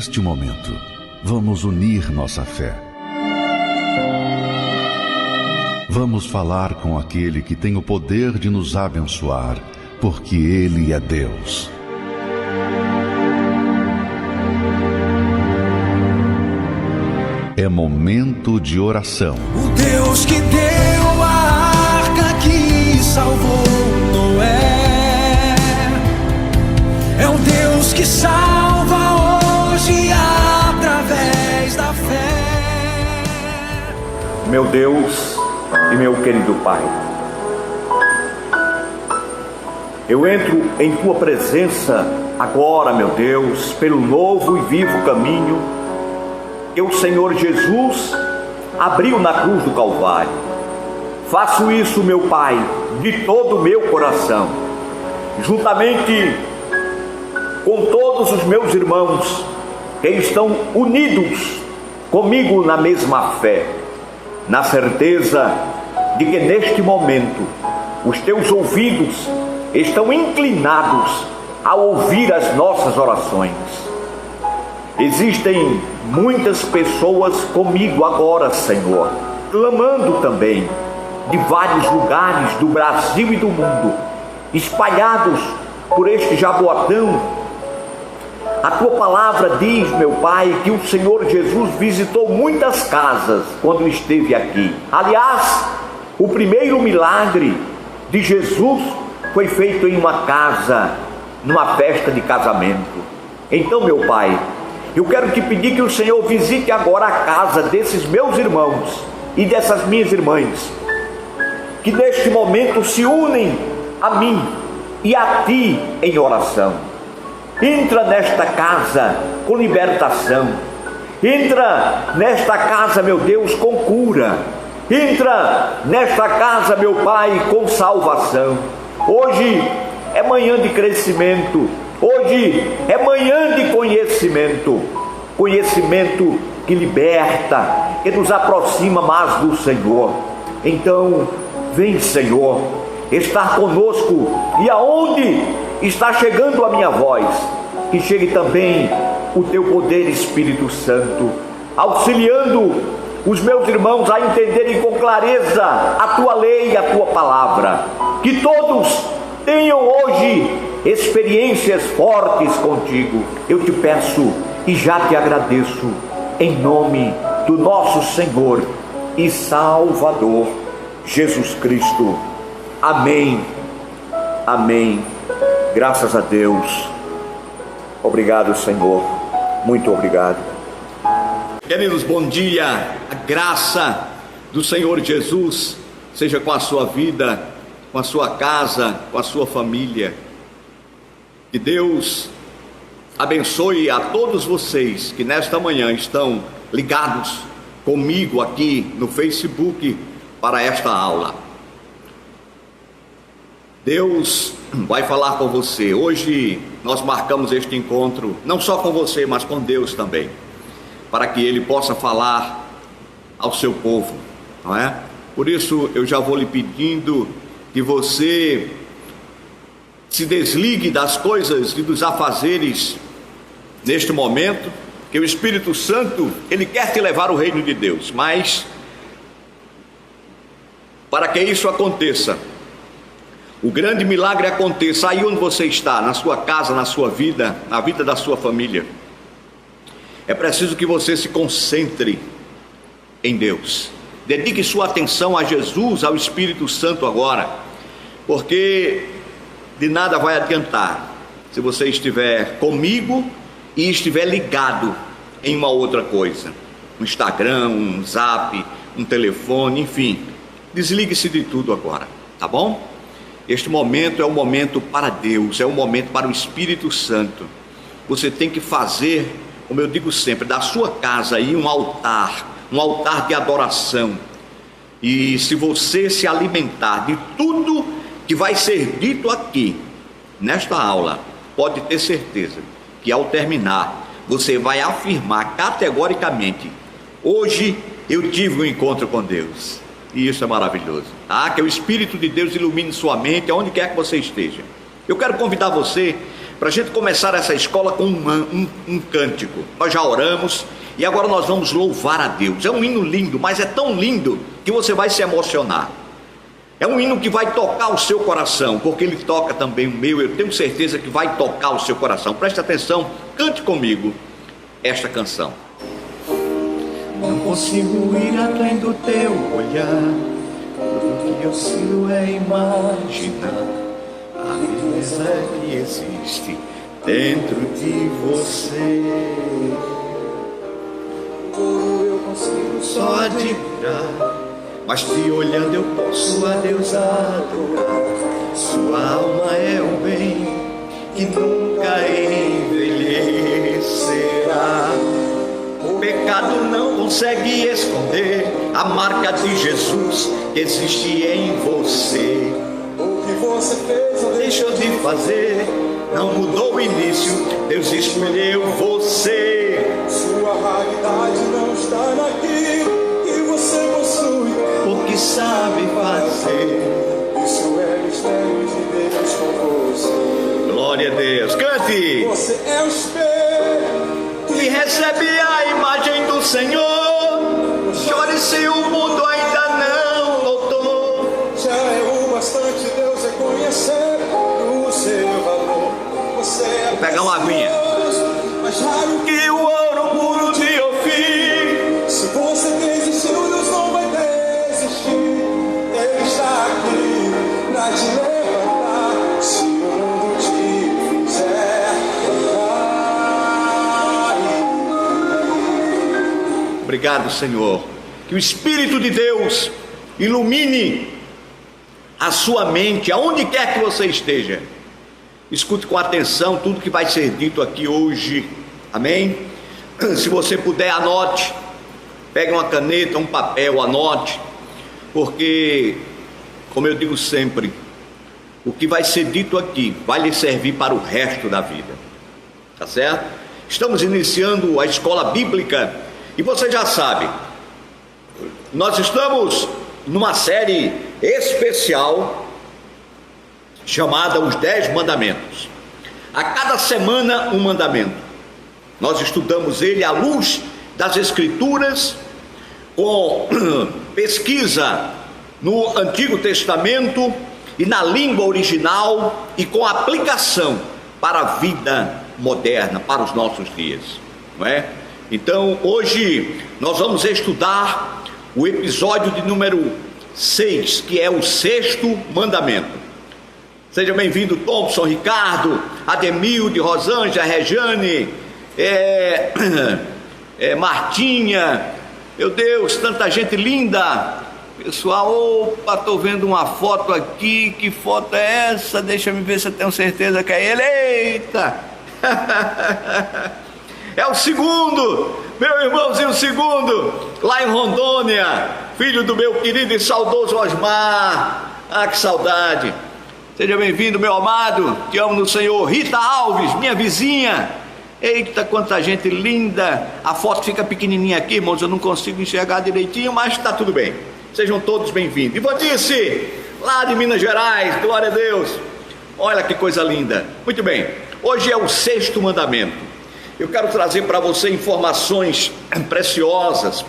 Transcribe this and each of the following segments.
neste momento, vamos unir nossa fé. Vamos falar com aquele que tem o poder de nos abençoar, porque Ele é Deus. É momento de oração. O Deus que deu a arca que salvou Noé é o Deus que salva hoje através da fé. Meu Deus e meu querido Pai, eu entro em Tua presença agora, meu Deus, pelo novo e vivo caminho que o Senhor Jesus abriu na cruz do Calvário. Faço isso, meu Pai, de todo o meu coração, juntamente com todos os meus irmãos que estão unidos comigo na mesma fé, na certeza de que neste momento os teus ouvidos estão inclinados a ouvir as nossas orações. Existem muitas pessoas comigo agora, Senhor, clamando também de vários lugares do Brasil e do mundo, espalhados por este Jaboatão. A Tua palavra diz, meu Pai, que o Senhor Jesus visitou muitas casas quando esteve aqui. Aliás, o primeiro milagre de Jesus foi feito em uma casa, numa festa de casamento. Então, meu Pai, eu quero te pedir que o Senhor visite agora a casa desses meus irmãos e dessas minhas irmãs, que neste momento se unem a mim e a Ti em oração. Entra nesta casa com libertação. Entra nesta casa, meu Deus, com cura. Entra nesta casa, meu Pai, com salvação. Hoje é manhã de crescimento. Hoje é manhã de conhecimento. Conhecimento que liberta, que nos aproxima mais do Senhor. Então, vem, Senhor, estar conosco, e aonde está chegando a minha voz, que chegue também o Teu poder, Espírito Santo, auxiliando os meus irmãos a entenderem com clareza a Tua lei e a Tua palavra. Que todos tenham hoje experiências fortes contigo. Eu te peço e já te agradeço, em nome do nosso Senhor e Salvador Jesus Cristo. Amém. Amém. Graças a Deus. Obrigado, Senhor. Muito obrigado. Queridos, bom dia. A graça do Senhor Jesus seja com a sua vida, com a sua casa, com a sua família. Que Deus abençoe a todos vocês que nesta manhã estão ligados comigo aqui no Facebook para esta aula. Deus vai falar com você. Hoje nós marcamos este encontro não só com você, mas com Deus também, para que Ele possa falar ao seu povo, não é? Por isso eu já vou lhe pedindo que você se desligue das coisas e dos afazeres neste momento, que o Espírito Santo, Ele quer te levar ao reino de Deus, mas para que isso aconteça, o grande milagre aconteça aí onde você está, na sua casa, na sua vida, na vida da sua família, é preciso que você se concentre em Deus. Dedique sua atenção a Jesus, ao Espírito Santo agora, porque de nada vai adiantar se você estiver comigo e estiver ligado em uma outra coisa, um Instagram, um Zap, um telefone, enfim. Desligue-se de tudo agora, tá bom? Este momento é um momento para Deus, é um momento para o Espírito Santo. Você tem que fazer, como eu digo sempre, da sua casa aí um altar de adoração. E se você se alimentar de tudo que vai ser dito aqui, nesta aula, pode ter certeza que ao terminar, você vai afirmar categoricamente: hoje eu tive um encontro com Deus. E isso é maravilhoso, tá? Que o Espírito de Deus ilumine sua mente, aonde quer que você esteja. Eu quero convidar você para a gente começar essa escola com um cântico. Nós já oramos e agora nós vamos louvar a Deus. É um hino lindo, mas é tão lindo que você vai se emocionar. É um hino que vai tocar o seu coração, porque ele toca também o meu. Eu tenho certeza que vai tocar o seu coração. Preste atenção, cante comigo esta canção. Não consigo ir além do teu olhar, tudo que eu sinto é imaginar a beleza que existe dentro de você. Eu consigo só admirar, mas te olhando eu posso a Deus adorar. Sua alma é um bem que nunca envelhecerá. O pecado não consegue esconder a marca de Jesus que existe em você. O que você fez ou deixou de fazer não mudou o início, Deus escolheu você. Sua raridade não está naquilo que você possui, porque sabe fazer. Isso é mistério de Deus com você. Glória a Deus, cante. Você é o espelho E recebe a imagem do Senhor. Chore se o mundo ainda não notou. já é o bastante Deus reconhecer o seu valor. Você é Vou pegar uma aguinha. mais raro que Que o ouro puro de Ofir. se você desistiu, Deus não vai desistir. Ele está aqui pra te levantar. Se o mundo te fizer cair. Obrigado, Senhor. Que o Espírito de Deus ilumine a sua mente, aonde quer que você esteja. Escute com atenção tudo que vai ser dito aqui hoje. Amém? Se você puder, anote. Pegue uma caneta, um papel, anote. Porque, como eu digo sempre, o que vai ser dito aqui vai lhe servir para o resto da vida. Tá certo? Estamos iniciando a escola bíblica e você já sabe, nós estamos numa série especial chamada Os 10 Mandamentos. A cada semana um mandamento. Nós estudamos ele à luz das Escrituras, com pesquisa no Antigo Testamento e na língua original e com aplicação para a vida moderna, para os nossos dias, não é? Então hoje nós vamos estudar o episódio de número 6, que é o 6º mandamento. Seja bem-vindo Thompson, Ricardo, Ademilde, Rosângela, Rejane, Martinha, meu Deus, tanta gente linda. Pessoal, opa, estou vendo uma foto aqui, que foto é essa? Deixa eu ver se eu tenho certeza que é ele. Eita! É o segundo, meu irmãozinho segundo, lá em Rondônia, filho do meu querido e saudoso Osmar. Ah, que saudade. Seja bem-vindo, meu amado, te amo no Senhor. Rita Alves, minha vizinha. Eita, quanta gente linda. A foto fica pequenininha aqui, irmãos, eu não consigo enxergar direitinho, mas está tudo bem. Sejam todos bem-vindos. Ivanice, lá de Minas Gerais, glória a Deus. Olha que coisa linda. Muito bem, hoje é o 6º mandamento. Eu quero trazer para você informações preciosas.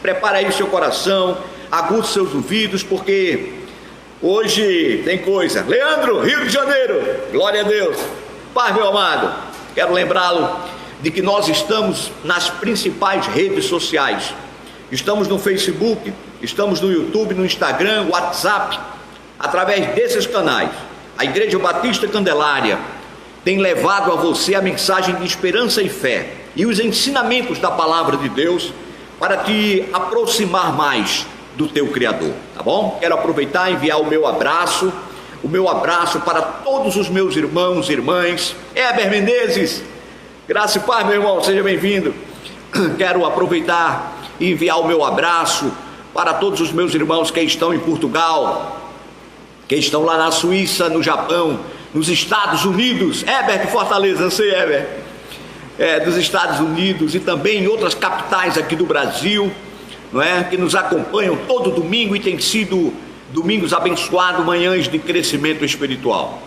Prepare aí o seu coração, aguce seus ouvidos, porque hoje tem coisa. Leandro, Rio de Janeiro, glória a Deus. Pai, meu amado, quero lembrá-lo de que nós estamos nas principais redes sociais. Estamos no Facebook, estamos no YouTube, no Instagram, WhatsApp. Através desses canais, a Igreja Batista Candelária tem levado a você a mensagem de esperança e fé e os ensinamentos da palavra de Deus para te aproximar mais do teu Criador, tá bom? Quero aproveitar e enviar o meu abraço para todos os meus irmãos e irmãs. Heber Menezes, graça e paz, meu irmão, seja bem-vindo. Quero aproveitar e enviar o meu abraço para todos os meus irmãos que estão em Portugal, que estão lá na Suíça, no Japão, nos Estados Unidos. Heber de Fortaleza, não sei, Heber. Dos Estados Unidos e também em outras capitais aqui do Brasil, não é? Que nos acompanham todo domingo e tem sido domingos abençoados, manhãs de crescimento espiritual.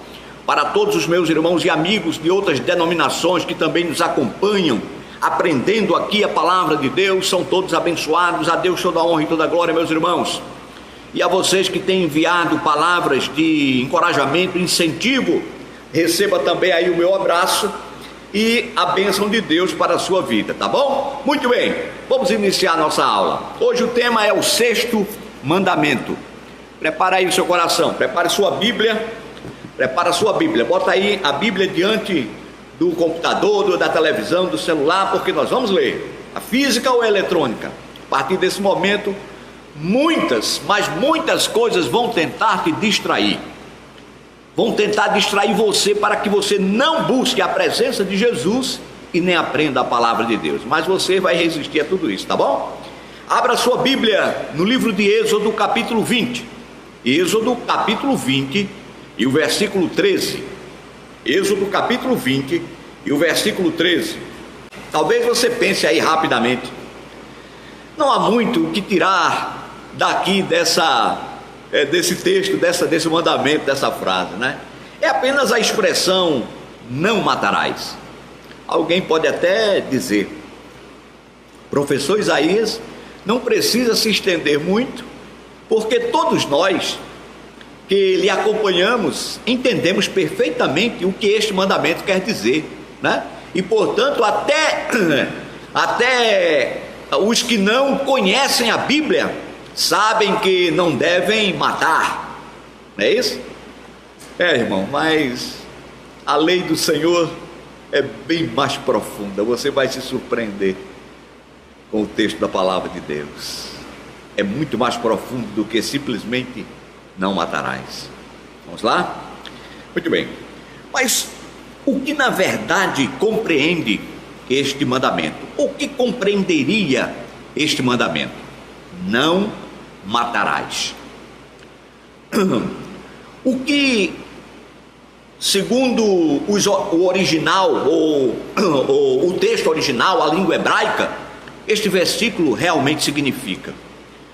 para todos os meus irmãos e amigos de outras denominações que também nos acompanham, aprendendo aqui a palavra de Deus, são todos abençoados. A Deus toda a honra e toda a glória, meus irmãos. E a vocês que têm enviado palavras de encorajamento, incentivo, receba também aí o meu abraço e a bênção de Deus para a sua vida, tá bom? Muito bem, vamos iniciar nossa aula. Hoje o tema é o 6º mandamento. Prepara aí o seu coração, prepare sua Bíblia, bota aí a Bíblia diante do computador, da televisão, do celular, porque nós vamos ler a física ou a eletrônica. A partir desse momento, muitas coisas vão tentar te distrair. Vão tentar distrair você para que você não busque a presença de Jesus e nem aprenda a palavra de Deus. Mas você vai resistir a tudo isso, tá bom? Abra sua Bíblia no livro de Êxodo, capítulo 20. Êxodo, capítulo 20 e o versículo 13. Êxodo, capítulo 20 e o versículo 13. Talvez você pense aí rapidamente: não há muito o que tirar daqui desse texto, desse mandamento, dessa frase, né? É apenas a expressão não matarás. Alguém pode até dizer: professor Isaías, não precisa se estender muito, porque todos nós que lhe acompanhamos entendemos perfeitamente o que este mandamento quer dizer, né? E portanto até os que não conhecem a Bíblia sabem que não devem matar, não é isso? Irmão, mas a lei do Senhor é bem mais profunda. Você vai se surpreender com o texto da palavra de Deus. É muito mais profundo do que simplesmente não matarás. Vamos lá? Muito bem. Mas o que na verdade compreende este mandamento? O que compreenderia este mandamento? Não matarás. O que, segundo o original, ou o texto original, a língua hebraica, este versículo realmente significa?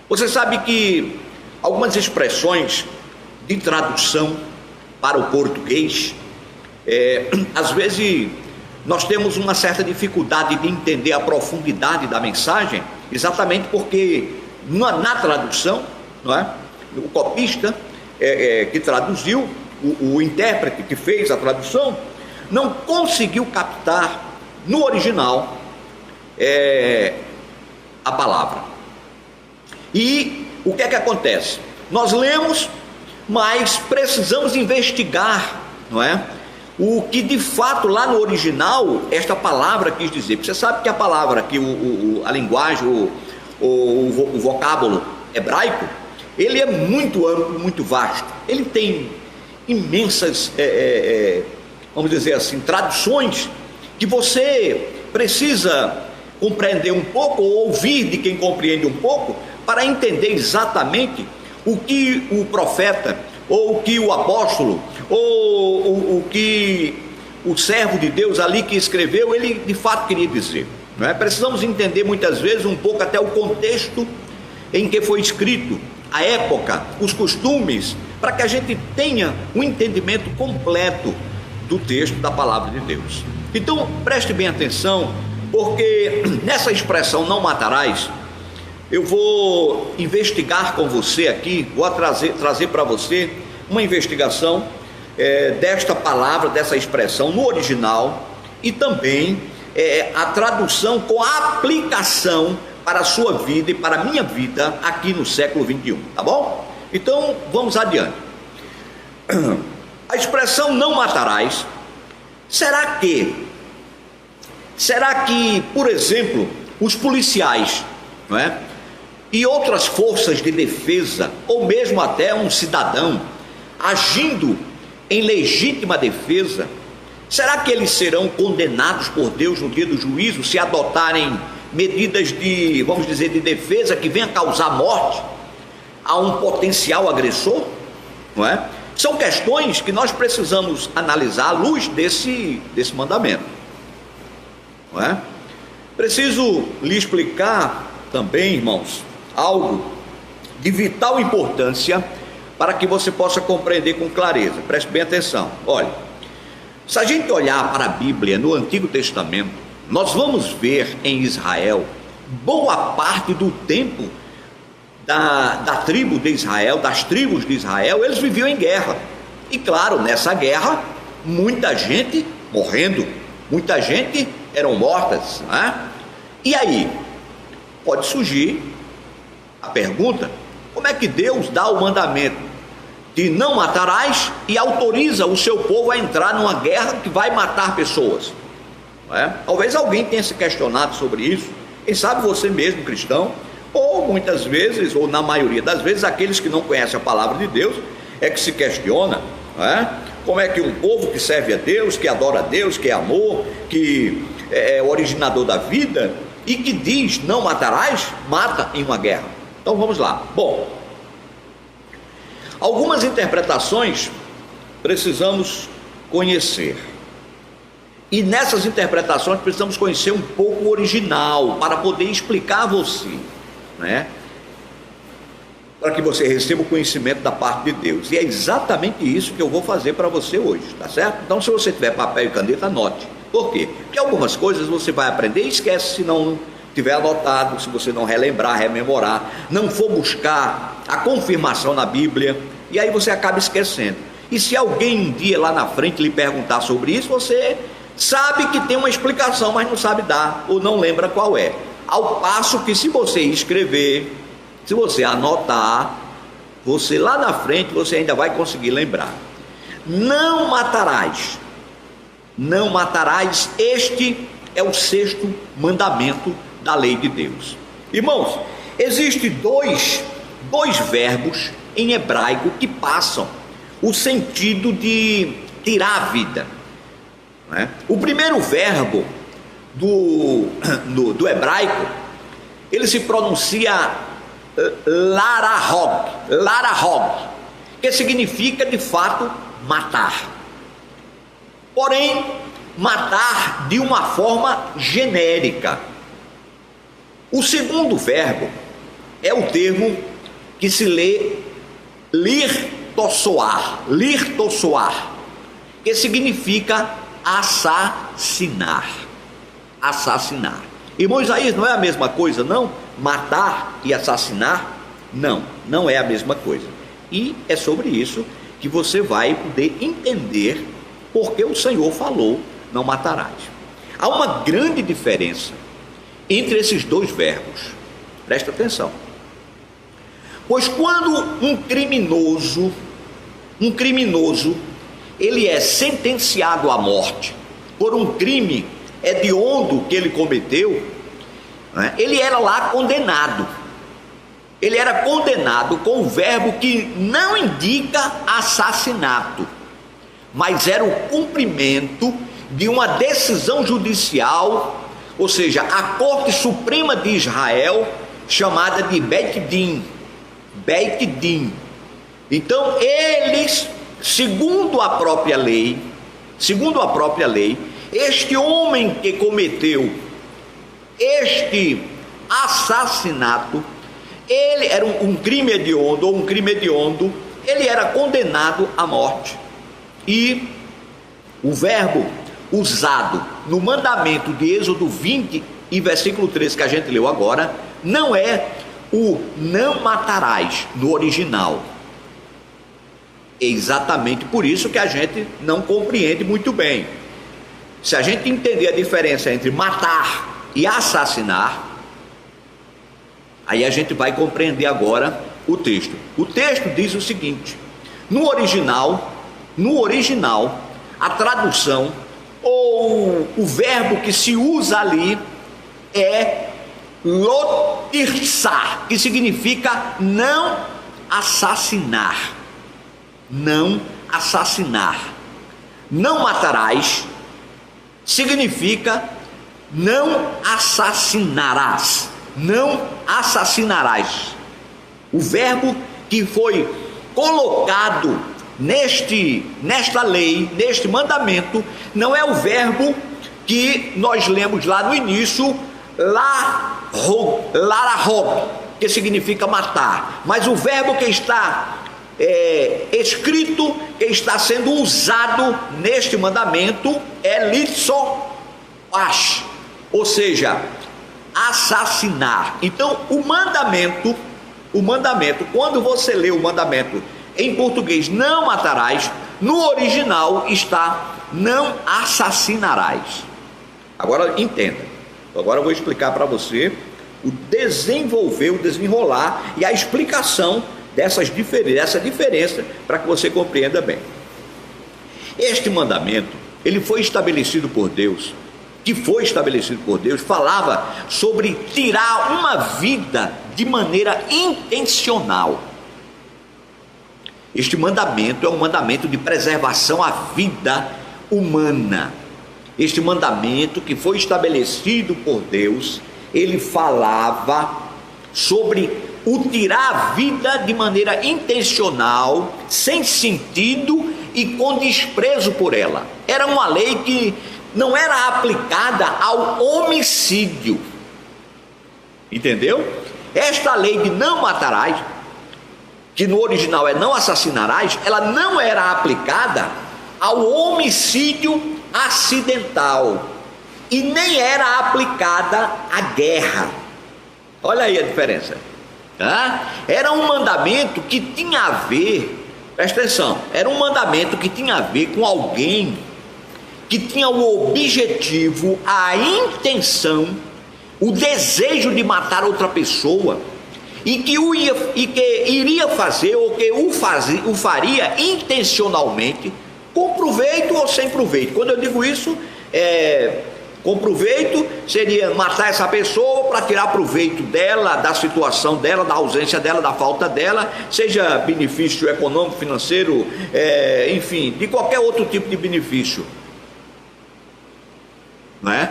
Você sabe que algumas expressões de tradução para o português, às vezes nós temos uma certa dificuldade de entender a profundidade da mensagem, exatamente porque na tradução, não é? O copista que traduziu, o intérprete que fez a tradução, não conseguiu captar no original a palavra. E o que é que acontece? Nós lemos, mas precisamos investigar, não é? O que de fato lá no original esta palavra quis dizer. Porque você sabe que a palavra, que a linguagem, o vocábulo hebraico, ele é muito amplo, muito vasto. Ele tem imensas, vamos dizer assim, traduções que você precisa compreender um pouco, ou ouvir de quem compreende um pouco, para entender exatamente o que o profeta, ou o que o apóstolo, ou o que o servo de Deus ali que escreveu, ele de fato queria dizer, não é? Precisamos entender muitas vezes um pouco até o contexto em que foi escrito, a época, os costumes, para que a gente tenha um entendimento completo do texto da palavra de Deus. Então preste bem atenção, porque nessa expressão não matarás, eu vou investigar com você aqui, vou trazer para você uma investigação desta palavra, dessa expressão no original, e também a tradução com a aplicação para a sua vida e para a minha vida aqui no século 21, tá bom? Então vamos adiante. A expressão não matarás, será que, por exemplo, os policiais, não é? E outras forças de defesa, ou mesmo até um cidadão agindo em legítima defesa, será que eles serão condenados por Deus no dia do juízo se adotarem medidas de, vamos dizer, de defesa que venham causar morte a um potencial agressor? Não é? São questões que nós precisamos analisar à luz desse mandamento, não é? Preciso lhe explicar também, irmãos, algo de vital importância para que você possa compreender com clareza. Preste bem atenção. Olha, se a gente olhar para a Bíblia no Antigo Testamento, nós vamos ver em Israel, boa parte do tempo da tribo de Israel, das tribos de Israel, eles viviam em guerra. E claro, nessa guerra, muita gente morrendo, muita gente eram mortas, né? E aí, pode surgir a pergunta: como é que Deus dá o mandamento de não matarás e autoriza o seu povo a entrar numa guerra que vai matar pessoas? Talvez alguém tenha se questionado sobre isso. Quem sabe você mesmo, cristão, ou muitas vezes, ou na maioria das vezes, aqueles que não conhecem a palavra de Deus, é que se questiona, como é que um povo que serve a Deus, que adora a Deus, que é amor, que é o originador da vida, e que diz não matarás, mata em uma guerra. Então vamos lá. Bom, algumas interpretações precisamos conhecer. E nessas interpretações precisamos conhecer um pouco o original, para poder explicar a você, né? Para que você receba o conhecimento da parte de Deus. E é exatamente isso que eu vou fazer para você hoje, tá certo? Então, se você tiver papel e caneta, anote. Por quê? Porque algumas coisas você vai aprender e esquece se não tiver anotado, se você não relembrar, rememorar, não for buscar a confirmação na Bíblia, e aí você acaba esquecendo. E se alguém um dia lá na frente lhe perguntar sobre isso, você sabe que tem uma explicação, mas não sabe dar, ou não lembra qual é. Ao passo que, se você escrever, se você anotar, você lá na frente, você ainda vai conseguir lembrar. Não matarás. Não matarás, este é o 6º mandamento da lei de Deus. Irmãos, existem dois verbos em hebraico que passam o sentido de tirar a vida, né? O primeiro verbo do hebraico, ele se pronuncia larahog, que significa de fato matar. Porém, matar de uma forma genérica. O segundo verbo é o termo que se lê lirtossoar, que significa assassinar. Assassinar. Irmão Isaías, não é a mesma coisa, não? Matar e assassinar? Não, não é a mesma coisa. E é sobre isso que você vai poder entender porque o Senhor falou, não matarás. Há uma grande diferença entre esses dois verbos. Presta atenção. Pois quando um criminoso, ele é sentenciado à morte por um crime hediondo que ele cometeu, né? Ele era lá condenado. Ele era condenado com o verbo que não indica assassinato, mas era o cumprimento de uma decisão judicial, ou seja, a Corte Suprema de Israel, chamada de Beit Din. Então eles, segundo a própria lei, este homem que cometeu este assassinato, ele era um crime hediondo, ele era condenado à morte. E o verbo usado no mandamento de Êxodo 20 e versículo 13 que a gente leu agora, não é o não matarás no original. É exatamente por isso que a gente não compreende muito bem. Se a gente entender a diferença entre matar e assassinar, aí a gente vai compreender agora o texto. O texto diz o seguinte: no original, a tradução ou o verbo que se usa ali é lotirsar, que significa não assassinar. Não assassinar. Não matarás significa não assassinarás. Não assassinarás. O verbo que foi colocado nesta lei, neste mandamento, não é o verbo que nós lemos lá no início, larahog, que significa matar, mas o verbo que está escrito que está sendo usado neste mandamento é litsopash, ou seja, assassinar. Então o mandamento, quando você lê o mandamento em português, não matarás, no original está não assassinarás. Agora entenda, agora eu vou explicar para você o desenrolar e a explicação dessa diferença, para que você compreenda bem. Este mandamento, ele foi estabelecido por Deus, falava sobre tirar uma vida de maneira intencional. Este mandamento é um mandamento de preservação à vida humana. Este mandamento que foi estabelecido por Deus, ele falava sobre o tirar a vida de maneira intencional, sem sentido e com desprezo por ela. Era uma lei que não era aplicada ao homicídio. Entendeu? Esta lei de não matarás, que no original é não assassinarás, ela não era aplicada ao homicídio acidental e nem era aplicada à guerra. Olha aí a diferença. Era um mandamento que tinha a ver, presta atenção, era um mandamento que tinha a ver com alguém que tinha o objetivo, a intenção, o desejo de matar outra pessoa, e que iria fazer, ou que o faria intencionalmente, com proveito ou sem proveito. Quando eu digo isso, com proveito seria matar essa pessoa para tirar proveito dela, da situação dela, da ausência dela, da falta dela, seja benefício econômico, financeiro, enfim, de qualquer outro tipo de benefício, não é?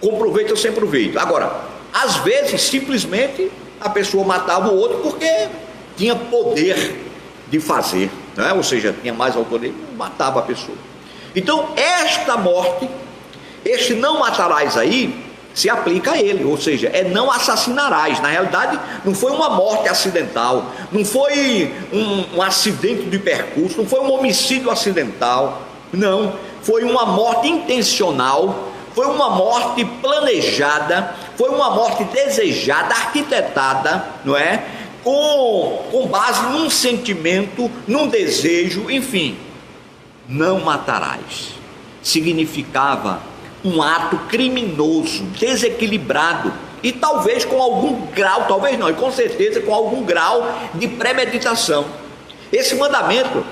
Com proveito ou sem proveito. Agora, às vezes simplesmente a pessoa matava o outro porque tinha poder de fazer, não é? Ou seja, tinha mais autoridade, matava a pessoa. Então esta morte, este não matarás aí, se aplica a ele, ou seja, é não assassinarás. Na realidade não foi uma morte acidental, não foi um acidente de percurso, não foi um homicídio acidental, não, foi uma morte intencional, foi uma morte planejada, foi uma morte desejada, arquitetada, não é? Com base num sentimento, num desejo, enfim. Não matarás significava um ato criminoso, desequilibrado, e talvez com algum grau, talvez não, e com certeza com algum grau de premeditação. Esse mandamento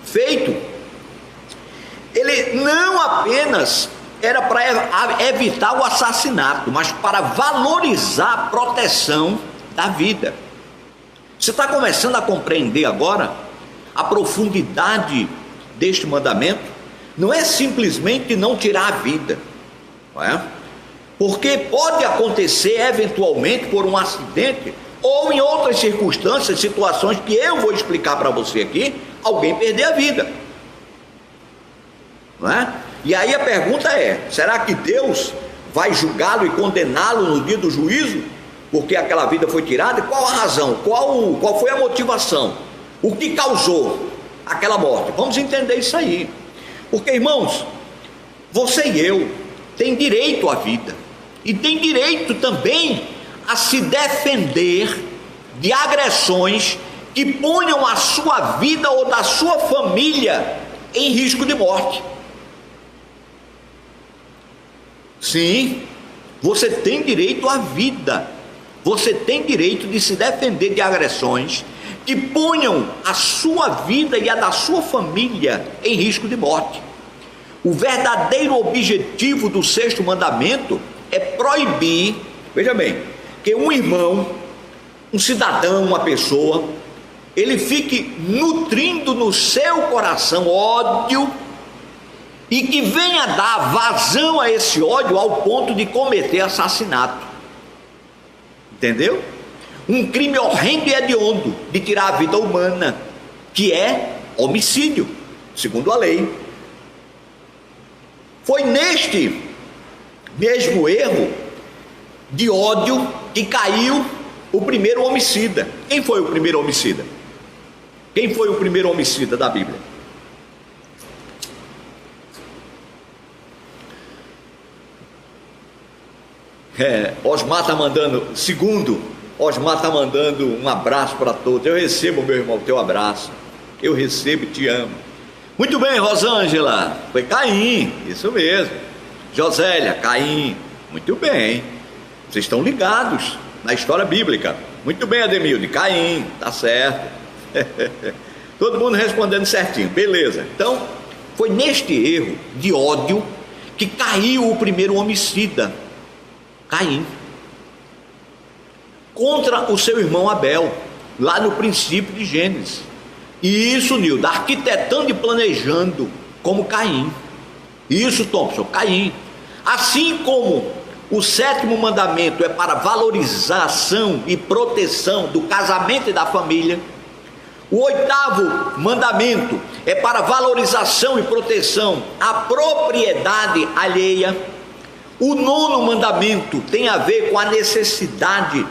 feito, ele não apenas era para evitar o assassinato, mas para valorizar a proteção da vida. Você está começando a compreender agora a profundidade deste mandamento? Não é simplesmente não tirar a vida, não é? Porque pode acontecer eventualmente por um acidente ou em outras circunstâncias, situações que eu vou explicar para você aqui, alguém perder a vida, não é? E aí a pergunta é: será que Deus vai julgá-lo e condená-lo no dia do juízo porque aquela vida foi tirada? Qual a razão? Qual foi a motivação? O que causou aquela morte? Vamos entender isso aí. Porque, irmãos, você e eu tem direito à vida e tem direito também a se defender de agressões que ponham a sua vida ou da sua família em risco de morte. Sim, você tem direito à vida, você tem direito de se defender de agressões que ponham a sua vida e a da sua família em risco de morte. O verdadeiro objetivo do sexto mandamento é proibir, veja bem, que um irmão, um cidadão, uma pessoa, ele fique nutrindo no seu coração ódio e que venha dar vazão a esse ódio ao ponto de cometer assassinato. Entendeu? Um crime horrendo e hediondo de tirar a vida humana, que é homicídio, segundo a lei. Foi neste mesmo erro de ódio que caiu o primeiro homicida. Quem foi o primeiro homicida? Quem foi o primeiro homicida da Bíblia? Osmar está mandando, Osmar está mandando um abraço para todos. Eu recebo, meu irmão, o teu abraço. Eu recebo e te amo. Muito bem, Rosângela. Foi Caim, isso mesmo. Josélia, Caim. Muito bem. Vocês estão ligados na história bíblica. Muito bem, Ademilde. Caim, tá certo. Todo mundo respondendo certinho. Beleza. Então, foi neste erro de ódio que caiu o primeiro homicida, Caim, contra o seu irmão Abel, lá no princípio de Gênesis. E isso, Nilda, arquitetando e planejando como Caim. Isso, Thompson, Caim. Assim como o 7º mandamento é para valorização e proteção do casamento e da família, o 8º mandamento é para valorização e proteção à propriedade alheia. O 9º mandamento tem a ver com a necessidade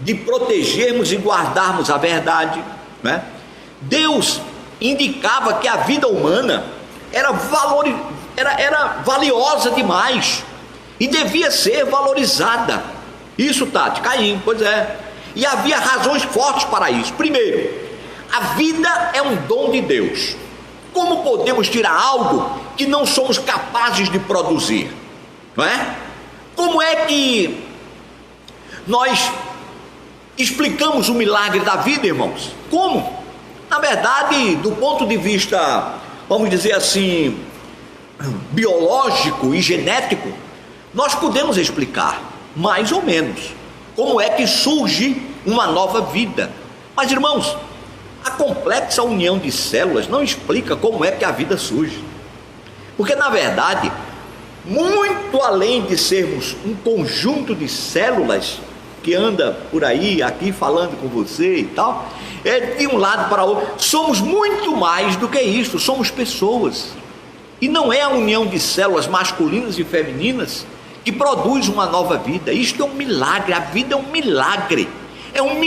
de protegermos e guardarmos a verdade, né? Deus indicava que a vida humana era valiosa demais e devia ser valorizada. Isso, Tati, Caim, pois é. E havia razões fortes para isso. Primeiro, a vida é um dom de Deus. Como podemos tirar algo que não somos capazes de produzir? Não é? Como é que nós explicamos o milagre da vida, irmãos? Como? Na verdade, do ponto de vista, vamos dizer assim, biológico e genético, nós podemos explicar, mais ou menos, como é que surge uma nova vida. Mas, irmãos, a complexa união de células não explica como é que a vida surge. Porque, na verdade, muito além de sermos um conjunto de células que anda por aí, aqui falando com você e tal, de um lado para o outro, somos muito mais do que isso, somos pessoas. E não é a união de células masculinas e femininas que produz uma nova vida. Isto é um milagre, a vida é um milagre, é um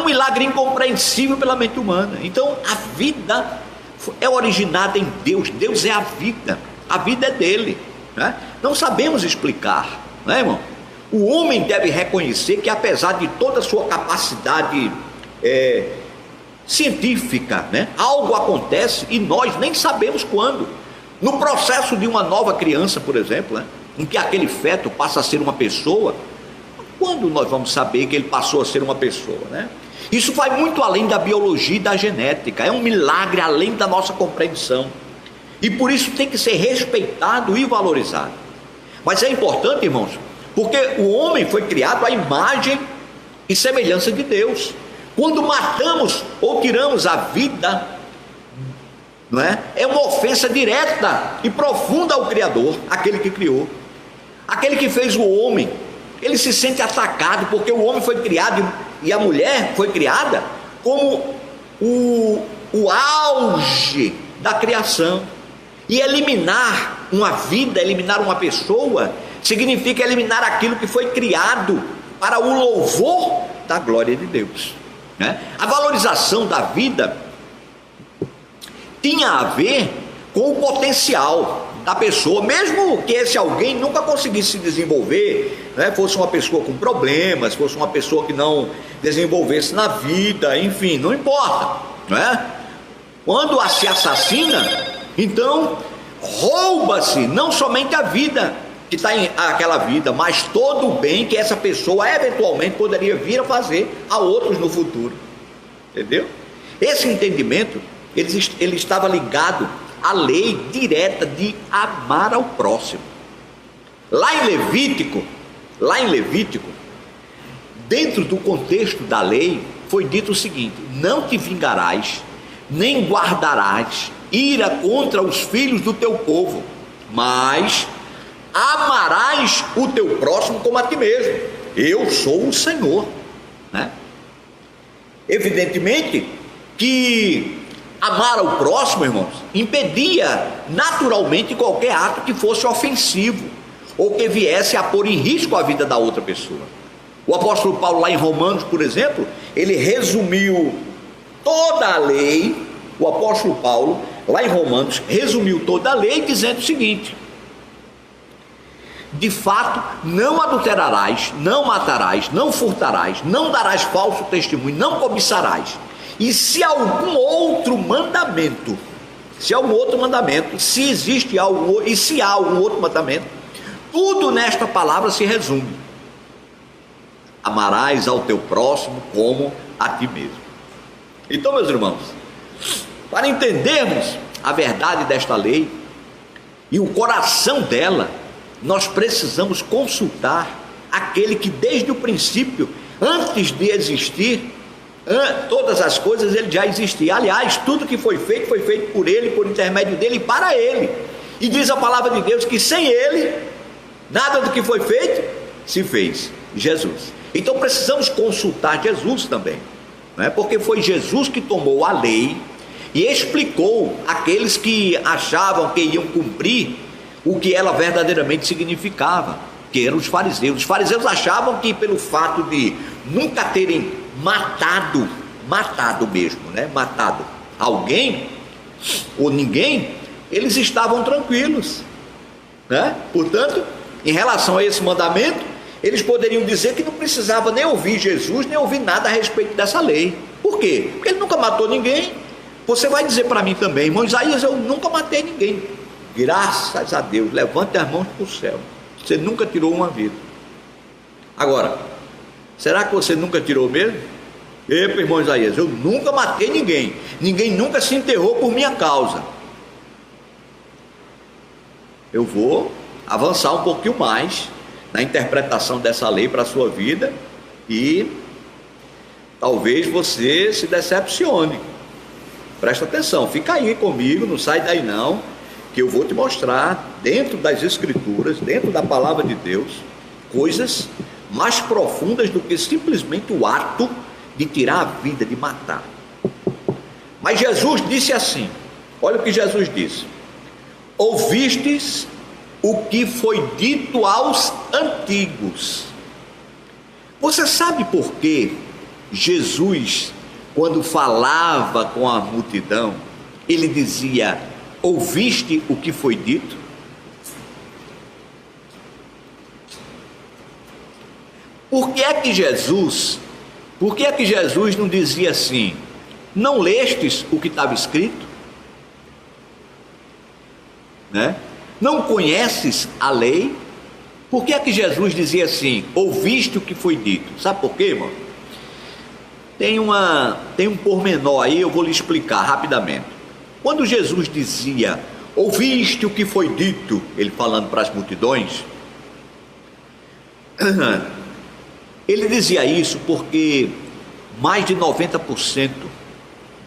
milagre incompreensível pela mente humana. Então a vida é originada em Deus, Deus é a vida é dele, né? Não sabemos explicar, não é, irmão? O homem deve reconhecer que, apesar de toda a sua capacidade científica, né, algo acontece e nós nem sabemos quando. No processo de uma nova criança, por exemplo, né, em que aquele feto passa a ser uma pessoa, quando nós vamos saber que ele passou a ser uma pessoa, né? Isso vai muito além da biologia e da genética, é um milagre além da nossa compreensão. E por isso tem que ser respeitado e valorizado. Mas é importante, irmãos, porque o homem foi criado à imagem e semelhança de Deus. Quando matamos ou tiramos a vida, não é? É uma ofensa direta e profunda ao Criador, aquele que criou, aquele que fez o homem. Ele se sente atacado porque o homem foi criado e a mulher foi criada como o auge da criação. E eliminar uma vida, eliminar uma pessoa, significa eliminar aquilo que foi criado para o louvor da glória de Deus, né? A valorização da vida tinha a ver com o potencial da pessoa, mesmo que esse alguém nunca conseguisse se desenvolver, né? Fosse uma pessoa com problemas, fosse uma pessoa que não desenvolvesse na vida, enfim, não importa, né? Quando se assassina, então rouba-se não somente a vida que está em aquela vida, mas todo o bem que essa pessoa eventualmente poderia vir a fazer a outros no futuro. Entendeu? Esse entendimento, ele estava ligado à lei direta de amar ao próximo. Lá em Levítico, dentro do contexto da lei, foi dito o seguinte: não te vingarás, nem guardarás ira contra os filhos do teu povo, mas amarás o teu próximo como a ti mesmo. Eu sou o Senhor, né? Evidentemente que amar ao próximo, irmãos, impedia naturalmente qualquer ato que fosse ofensivo ou que viesse a pôr em risco a vida da outra pessoa. O apóstolo Paulo, lá em Romanos, por exemplo, ele resumiu Toda a lei, o apóstolo Paulo, lá em Romanos, resumiu toda a lei dizendo o seguinte: de fato, não adulterarás, não matarás, não furtarás, não darás falso testemunho, não cobiçarás. E se algum outro mandamento, se existe algo, e se há algum outro mandamento, tudo nesta palavra se resume: amarás ao teu próximo como a ti mesmo. Então, meus irmãos, para entendermos a verdade desta lei e o coração dela, nós precisamos consultar aquele que desde o princípio, antes de existir todas as coisas, ele já existia. Aliás, tudo que foi feito por ele, por intermédio dele e para ele. E diz a palavra de Deus que sem ele, nada do que foi feito se fez. Jesus. Então precisamos consultar Jesus também, não é? Porque foi Jesus que tomou a lei e explicou àqueles que achavam que iam cumprir o que ela verdadeiramente significava, que eram os fariseus. Os fariseus achavam que pelo fato de nunca terem matado mesmo, né? Matado alguém ou ninguém, eles estavam tranquilos, né? Portanto, em relação a esse mandamento, eles poderiam dizer que não precisava nem ouvir Jesus, nem ouvir nada a respeito dessa lei. Por quê? Porque ele nunca matou ninguém. Você vai dizer para mim também: irmão Isaías, eu nunca matei ninguém. Graças a Deus, levante as mãos para o céu, você nunca tirou uma vida. Agora, será que você nunca tirou mesmo? Epa, irmão Isaías, eu nunca matei ninguém, ninguém nunca se enterrou por minha causa. Eu vou avançar um pouquinho mais na interpretação dessa lei para a sua vida e talvez você se decepcione. Presta atenção, fica aí comigo, não sai daí não, que eu vou te mostrar dentro das escrituras, dentro da palavra de Deus, coisas mais profundas do que simplesmente o ato de tirar a vida, de matar. Mas Jesus disse assim, olha o que Jesus disse: ouvistes o que foi dito aos antigos. Você sabe por que Jesus, quando falava com a multidão, ele dizia: ouviste o que foi dito? Por que é que Jesus não dizia assim: não lestes o que estava escrito? Né? Não conheces a lei? Por que é que Jesus dizia assim: ouviste o que foi dito? Sabe por quê, irmão? Tem um pormenor aí, eu vou lhe explicar rapidamente. Quando Jesus dizia: ouviste o que foi dito, ele falando para as multidões, ele dizia isso porque mais de 90%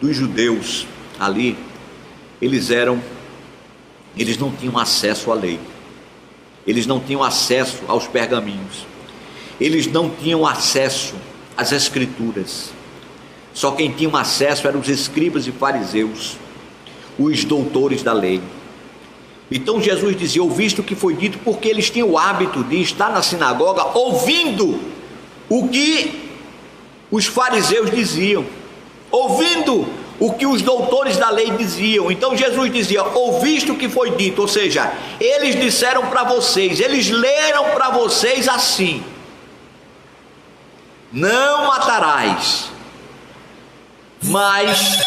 dos judeus ali, eles não tinham acesso à lei, eles não tinham acesso aos pergaminhos, eles não tinham acesso às escrituras. Só quem tinha acesso eram os escribas e fariseus, os doutores da lei. Então Jesus dizia: ouviste o que foi dito, porque eles tinham o hábito de estar na sinagoga ouvindo o que os fariseus diziam, ouvindo o que os doutores da lei diziam. Então Jesus dizia: ouviste o que foi dito, ou seja, eles disseram para vocês, eles leram para vocês assim: não matarás, mas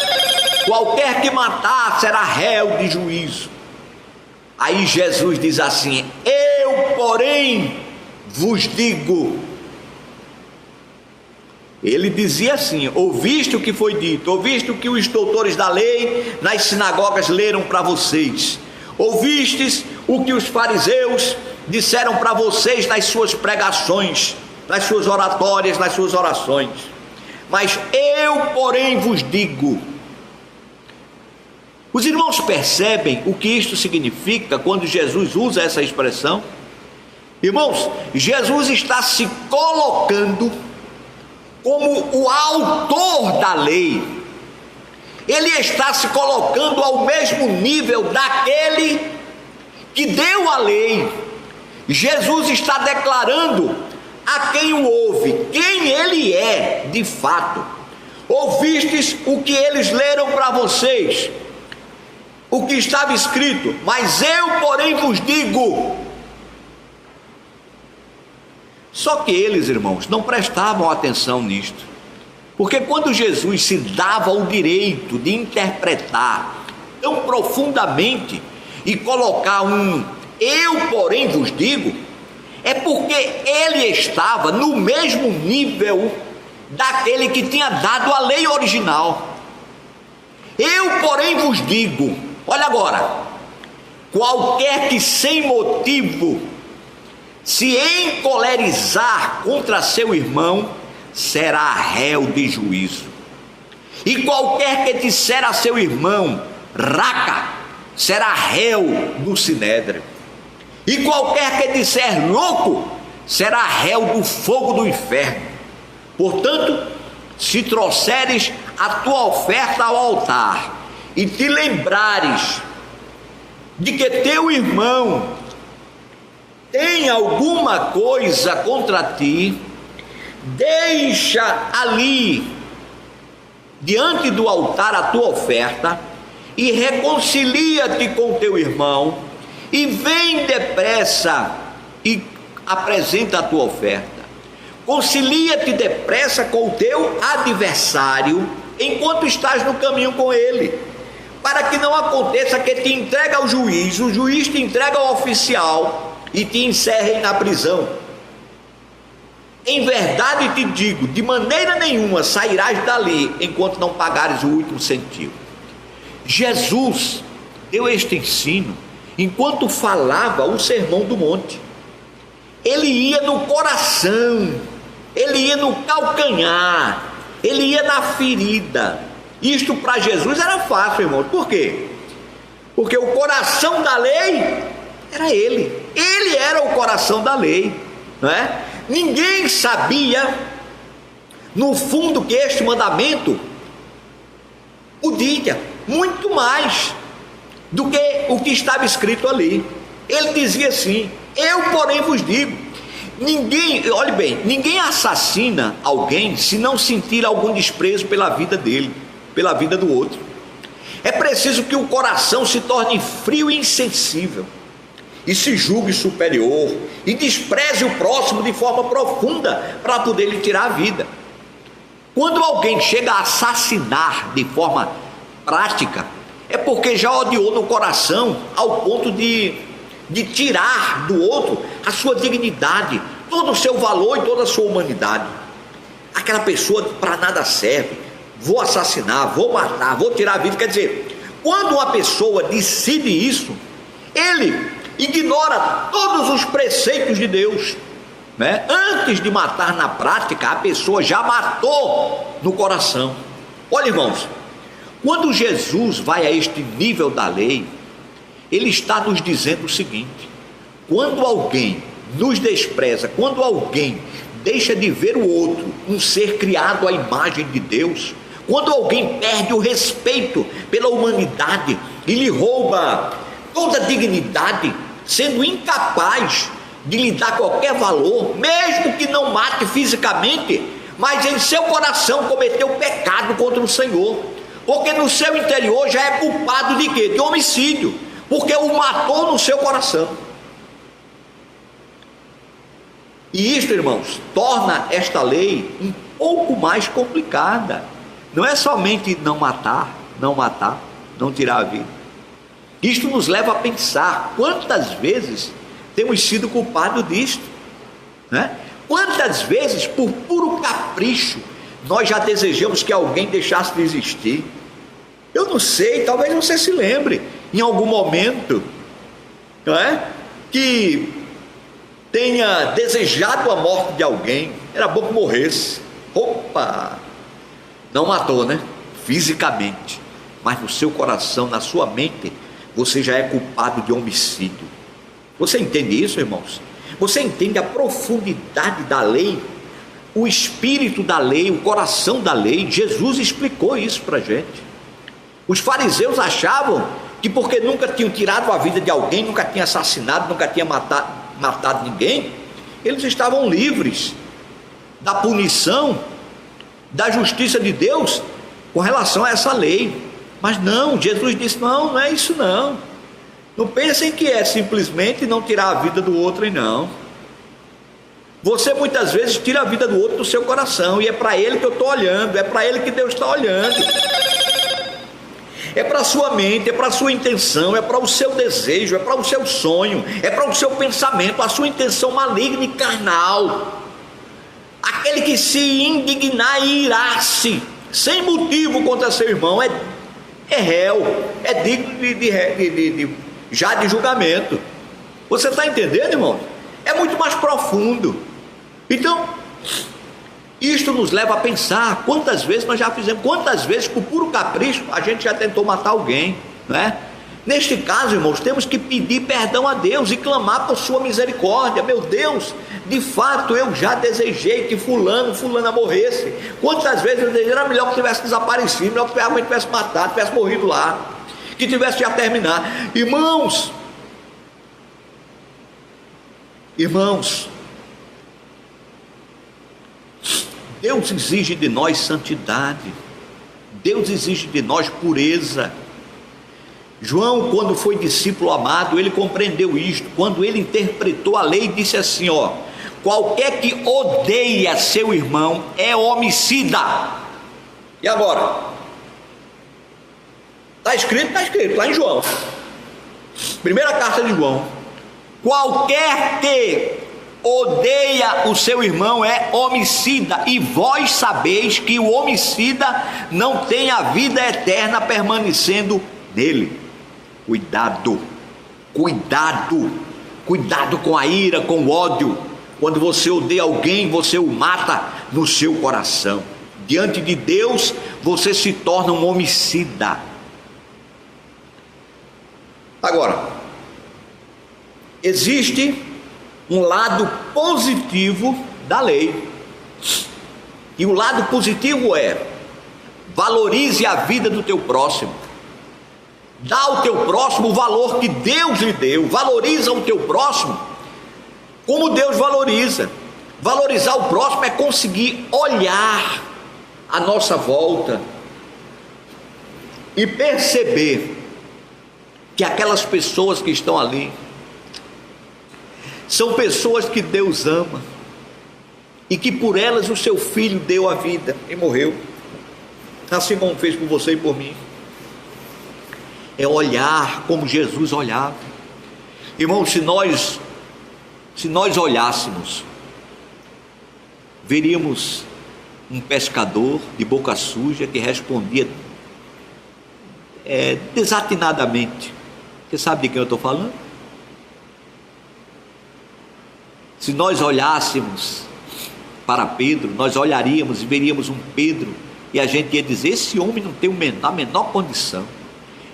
qualquer que matar será réu de juízo. Aí Jesus diz assim: eu porém vos digo. Ele dizia assim: ouviste o que foi dito, ouviste o que os doutores da lei nas sinagogas leram para vocês, ouvistes o que os fariseus disseram para vocês nas suas pregações, nas suas oratórias, nas suas orações. Mas eu porém vos digo. Os irmãos percebem o que isto significa quando Jesus usa essa expressão? Irmãos, Jesus está se colocando como o autor da lei. Ele está se colocando ao mesmo nível daquele que deu a lei. Jesus está declarando a quem o ouve quem ele é de fato. ouvistes o que eles leram para vocês, o que estava escrito, mas eu, porém, vos digo. Só que eles, irmãos, não prestavam atenção nisto, porque quando Jesus se dava o direito de interpretar tão profundamente e colocar um eu, porém, vos digo, é porque ele estava no mesmo nível daquele que tinha dado a lei original. Eu, porém, vos digo, olha agora, qualquer que sem motivo se encolerizar contra seu irmão, será réu de juízo. E qualquer que disser a seu irmão, raca, será réu do sinédrio. E qualquer que disser louco, será réu do fogo do inferno. Portanto, se trouxeres a tua oferta ao altar, e te lembrares de que teu irmão tem alguma coisa contra ti, deixa ali, diante do altar, a tua oferta, e reconcilia-te com teu irmão, e vem depressa e apresenta a tua oferta. Concilia-te depressa com o teu adversário, enquanto estás no caminho com ele, para que não aconteça que te entregue ao juiz, o juiz te entrega ao oficial, e te encerrem na prisão. Em verdade te digo, de maneira nenhuma sairás dali, enquanto não pagares o último centavo. Jesus deu este ensino enquanto falava o sermão do monte. Ele ia no coração, ele ia no calcanhar, ele ia na ferida. Isto para Jesus era fácil, irmão. Por quê? Porque o coração da lei era ele era o coração da lei, não é? Ninguém sabia no fundo que este mandamento podia muito mais do que o que estava escrito ali. Ele dizia assim: eu, porém, vos digo. Ninguém, olhe bem, ninguém assassina alguém se não sentir algum desprezo pela vida dele, pela vida do outro. É preciso que o coração se torne frio e insensível, e se julgue superior, e despreze o próximo de forma profunda, para poder lhe tirar a vida. Quando alguém chega a assassinar de forma prática, é porque já odiou no coração, ao ponto de tirar do outro a sua dignidade, todo o seu valor e toda a sua humanidade. Aquela pessoa para nada serve, vou assassinar, vou matar, vou tirar a vida. Quer dizer, quando uma pessoa decide isso, ele ignora todos os preceitos de Deus, né? Antes de matar na prática, a pessoa já matou no coração. Olha, irmãos, quando Jesus vai a este nível da lei, ele está nos dizendo o seguinte: quando alguém nos despreza, quando alguém deixa de ver o outro, um ser criado à imagem de Deus, quando alguém perde o respeito pela humanidade e lhe rouba toda a dignidade, sendo incapaz de lhe dar qualquer valor, mesmo que não mate fisicamente, mas em seu coração cometeu pecado contra o Senhor, porque no seu interior já é culpado de quê? De homicídio, porque o matou no seu coração. E isto, irmãos, torna esta lei um pouco mais complicada. Não é somente não matar, não tirar a vida. Isto nos leva a pensar quantas vezes temos sido culpados disto, né? Quantas vezes, por puro capricho, nós já desejamos que alguém deixasse de existir. Eu não sei, talvez você se lembre em algum momento, não é? Que tenha desejado a morte de alguém, era bom que morresse. Opa! Não matou, né? Fisicamente, mas no seu coração, na sua mente, você já é culpado de homicídio. Você entende isso, irmãos? Você entende a profundidade da lei, o espírito da lei, o coração da lei? Jesus explicou isso para a gente. Os fariseus achavam que porque nunca tinham tirado a vida de alguém, nunca tinham assassinado, nunca tinham matado ninguém, eles estavam livres da punição da justiça de Deus com relação a essa lei. Mas não, Jesus disse: não, não é isso não. Não pensem que é simplesmente não tirar a vida do outro, e não. Você muitas vezes tira a vida do outro do seu coração, e é para ele que eu estou olhando, é para ele que Deus está olhando. É para a sua mente, é para a sua intenção, é para o seu desejo, é para o seu sonho, é para o seu pensamento, a sua intenção maligna e carnal. Aquele que se indignar e irar-se sem motivo contra seu irmão é réu, é digno já de julgamento. Você está entendendo, irmão? É muito mais profundo. Então, isto nos leva a pensar quantas vezes nós já fizemos, quantas vezes por puro capricho a gente já tentou matar alguém, não é? Neste caso, irmãos, temos que pedir perdão a Deus e clamar por sua misericórdia. Meu Deus, de fato eu já desejei que fulana morresse. Quantas vezes eu desejei, era melhor que tivesse desaparecido, melhor que a mãe tivesse matado, tivesse morrido lá, que tivesse já terminado. Irmãos, Deus exige de nós santidade, Deus exige de nós pureza. João, quando foi discípulo amado, ele compreendeu isto, quando ele interpretou a lei, disse assim: ó, qualquer que odeia seu irmão é homicida. E agora? Está escrito, lá em João, primeira carta de João: qualquer que odeia o seu irmão é homicida, e vós sabeis que o homicida não tem a vida eterna permanecendo nele. Cuidado com a ira, com o ódio. Quando você odeia alguém, você o mata no seu coração. Diante de Deus, você se torna um homicida. Agora, existe um lado positivo da lei, e o lado positivo é: valorize a vida do teu próximo, dá ao teu próximo o valor que Deus lhe deu, valoriza o teu próximo como Deus valoriza. Valorizar o próximo é conseguir olhar à nossa volta e perceber que aquelas pessoas que estão ali são pessoas que Deus ama, e que por elas o seu filho deu a vida e morreu, assim como fez por você e por mim. É olhar como Jesus olhava. Irmão, se nós olhássemos, veríamos um pescador de boca suja que respondia desatinadamente. Você sabe de quem eu estou falando? Se nós olhássemos para Pedro, nós olharíamos e veríamos um Pedro, e a gente ia dizer: esse homem não tem a menor condição,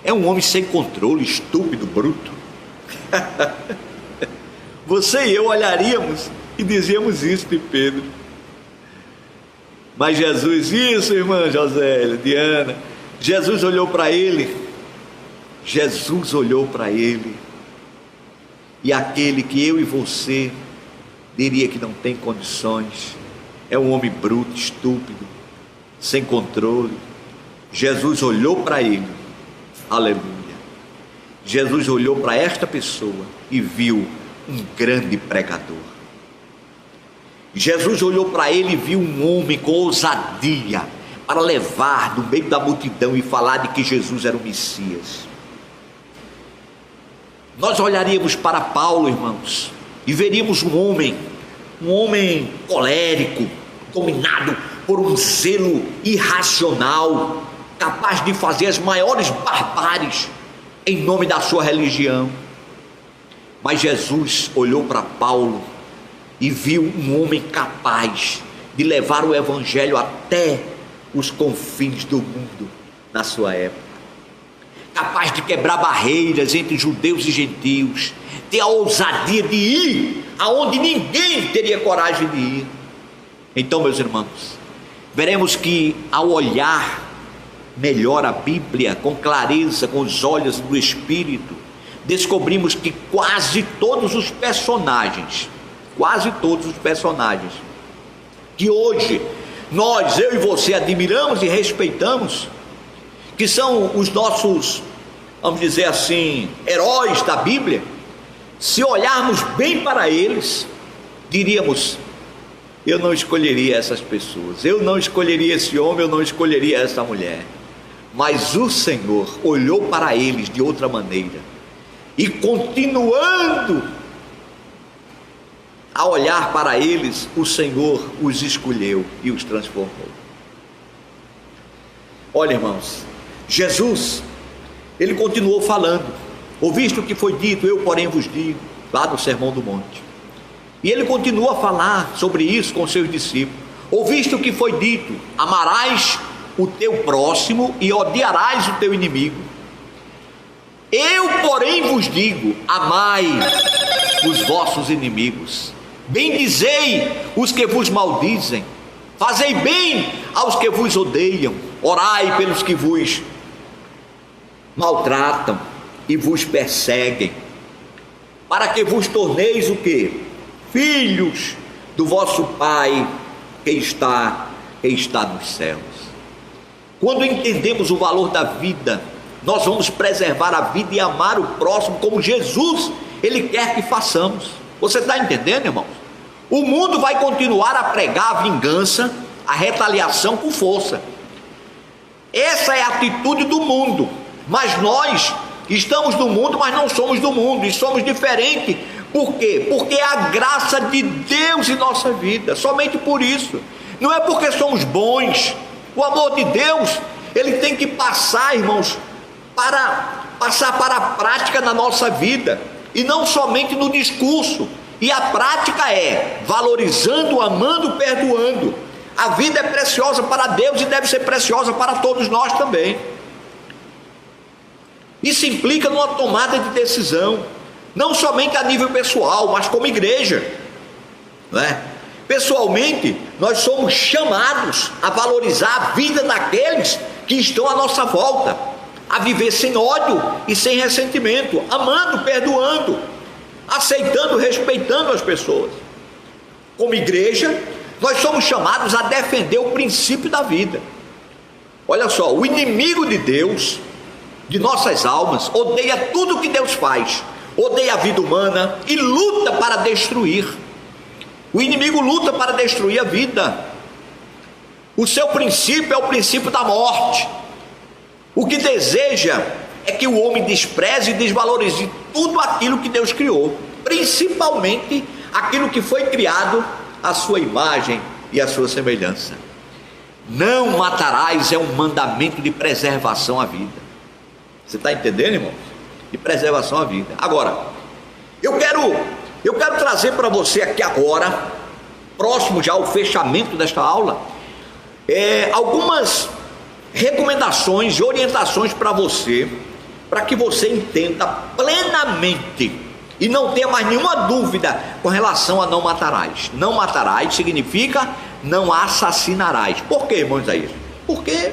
é um homem sem controle, estúpido, bruto. Você e eu olharíamos e dizíamos isso de Pedro. Mas Jesus, isso, irmã Josélia, Diana, Jesus olhou para ele, e aquele que eu e você diria que não tem condições, é um homem bruto, estúpido, sem controle. Jesus olhou para ele, aleluia. Jesus olhou para esta pessoa e viu um grande pregador. Jesus olhou para ele e viu um homem com ousadia para levar no meio da multidão e falar de que Jesus era o Messias. Nós olharíamos para Paulo, irmãos, e veríamos um homem colérico, dominado por um zelo irracional, capaz de fazer as maiores barbáries em nome da sua religião. Mas Jesus olhou para Paulo e viu um homem capaz de levar o evangelho até os confins do mundo na sua época, capaz de quebrar barreiras entre judeus e gentios, ter a ousadia de ir aonde ninguém teria coragem de ir. Então, meus irmãos, veremos que ao olhar melhor a Bíblia com clareza, com os olhos do Espírito, descobrimos que quase todos os personagens que hoje nós, eu e você, admiramos e respeitamos, que são os nossos, vamos dizer assim, heróis da Bíblia, se olharmos bem para eles, diríamos: eu não escolheria essas pessoas, eu não escolheria esse homem, eu não escolheria essa mulher. Mas o Senhor olhou para eles de outra maneira, e continuando a olhar para eles, o Senhor os escolheu e os transformou. Olha, irmãos, Jesus, ele continuou falando: ouviste o que foi dito, eu porém vos digo, lá no Sermão do Monte. E ele continua a falar sobre isso com seus discípulos: ouviste o que foi dito, amarás o teu próximo e odiarás o teu inimigo. Eu porém vos digo, amai os vossos inimigos, bendizei os que vos maldizem, fazei bem aos que vos odeiam, orai pelos que vos maltratam e vos perseguem, para que vos torneis o quê? Filhos do vosso Pai que está nos céus. Quando entendemos o valor da vida, nós vamos preservar a vida e amar o próximo como Jesus, ele quer que façamos. Você está entendendo, irmãos? O mundo vai continuar a pregar a vingança, a retaliação com força. Essa é a atitude do mundo. Mas nós estamos no mundo, mas não somos do mundo, e somos diferentes. Por quê? Porque é a graça de Deus em nossa vida, somente por isso. Não é porque somos bons. O amor de Deus, ele tem que passar, irmãos, para a prática na nossa vida, e não somente no discurso. E a prática é valorizando, amando, perdoando. A vida é preciosa para Deus e deve ser preciosa para todos nós também. Isso implica numa tomada de decisão, não somente a nível pessoal, mas como igreja, não é? Pessoalmente, nós somos chamados a valorizar a vida daqueles que estão à nossa volta, a viver sem ódio e sem ressentimento, amando, perdoando, aceitando, respeitando as pessoas. Como igreja, nós somos chamados a defender o princípio da vida. Olha só, o inimigo de Deus, de nossas almas, odeia tudo que Deus faz, odeia a vida humana e luta para destruir. O inimigo luta para destruir a vida. O seu princípio é o princípio da morte. O que deseja é que o homem despreze e desvalorize tudo aquilo que Deus criou, principalmente aquilo que foi criado à sua imagem e à sua semelhança. Não matarás é um mandamento de preservação à vida. Você está entendendo, irmão? De preservação à vida. Agora, eu quero trazer para você aqui agora, próximo já ao fechamento desta aula, algumas recomendações e orientações para você, para que você entenda plenamente e não tenha mais nenhuma dúvida com relação a não matarás. Não matarás significa não assassinarás. Por quê, irmãos? É isso? Porque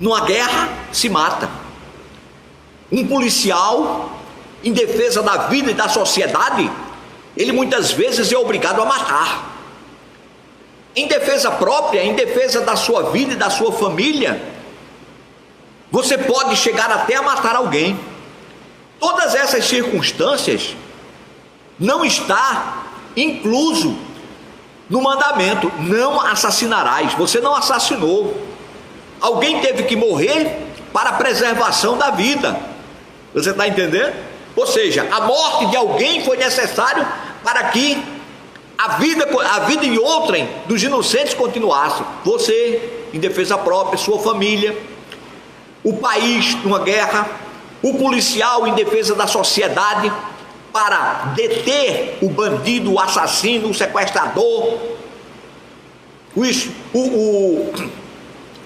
numa guerra se mata. Um policial, em defesa da vida e da sociedade, ele muitas vezes é obrigado a matar. Em defesa própria, em defesa da sua vida e da sua família, você pode chegar até a matar alguém. Todas essas circunstâncias não está incluso no mandamento: não assassinarás. Você não assassinou. Alguém teve que morrer para a preservação da vida. Você está entendendo? Ou seja, a morte de alguém foi necessário para que a vida de outrem, dos inocentes, continuasse. Você, em defesa própria, sua família, o país numa guerra, o policial em defesa da sociedade, para deter o bandido, o assassino, o sequestrador,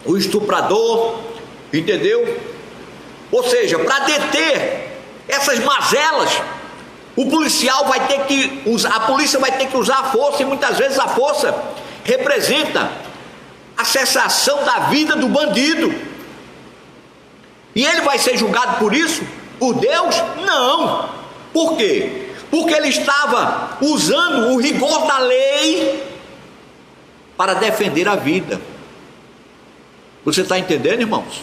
o estuprador, entendeu? Ou seja, para deter essas mazelas, o policial vai ter que usar, a polícia vai ter que usar a força, e muitas vezes a força representa a cessação da vida do bandido. E ele vai ser julgado por isso? Por Deus? Não. Por quê? Porque ele estava usando o rigor da lei para defender a vida. Você está entendendo, irmãos?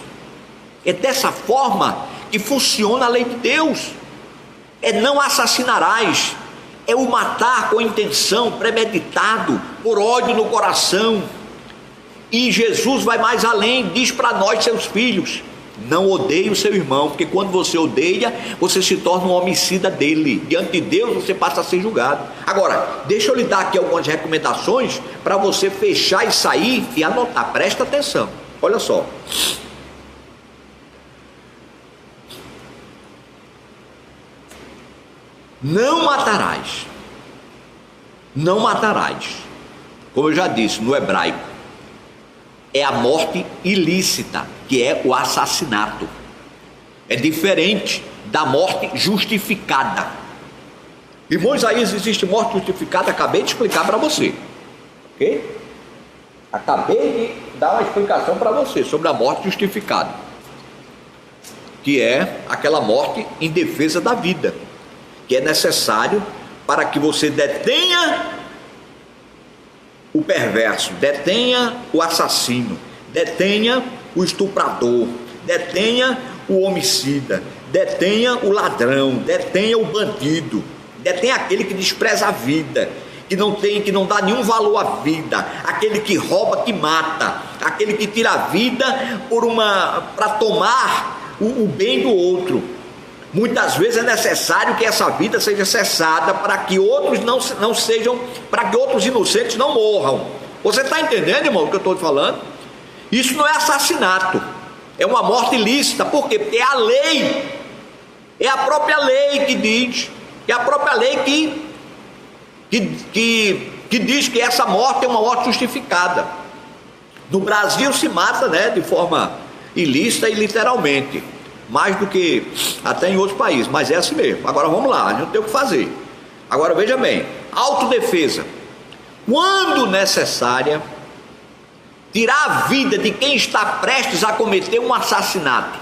É dessa forma que funciona a lei de Deus. É não assassinarás, é o matar com intenção, premeditado, por ódio no coração. E Jesus vai mais além, diz para nós, seus filhos: não odeie o seu irmão, porque quando você odeia, você se torna um homicida dele. Diante de Deus você passa a ser julgado. Agora, deixa eu lhe dar aqui algumas recomendações para você fechar e sair e anotar. Presta atenção, olha só. Não matarás. Não matarás. Como eu já disse, no hebraico, é a morte ilícita, que é o assassinato. É diferente da morte justificada. Irmãos, aí existe morte justificada, acabei de explicar para você. Ok? Acabei de dar uma explicação para você sobre a morte justificada, que é aquela morte em defesa da vida, que é necessário para que você detenha o perverso, detenha o assassino, detenha o estuprador, detenha o homicida, detenha o ladrão, detenha o bandido, detenha aquele que despreza a vida, que não dá nenhum valor à vida, aquele que rouba, que mata, aquele que tira a vida para tomar o bem do outro. Muitas vezes é necessário que essa vida seja cessada para que outros para que outros inocentes não morram. Você está entendendo, irmão, o que eu estou falando? Isso não é assassinato, é uma morte ilícita. Por quê? Porque é a lei, é a própria lei que diz, é a própria lei que diz que essa morte é uma morte justificada. No Brasil se mata, de forma ilícita e literalmente, mais do que até em outros países, mas é assim mesmo. Agora vamos lá, a gente tem o que fazer. Agora veja bem, autodefesa. Quando necessária, tirar a vida de quem está prestes a cometer um assassinato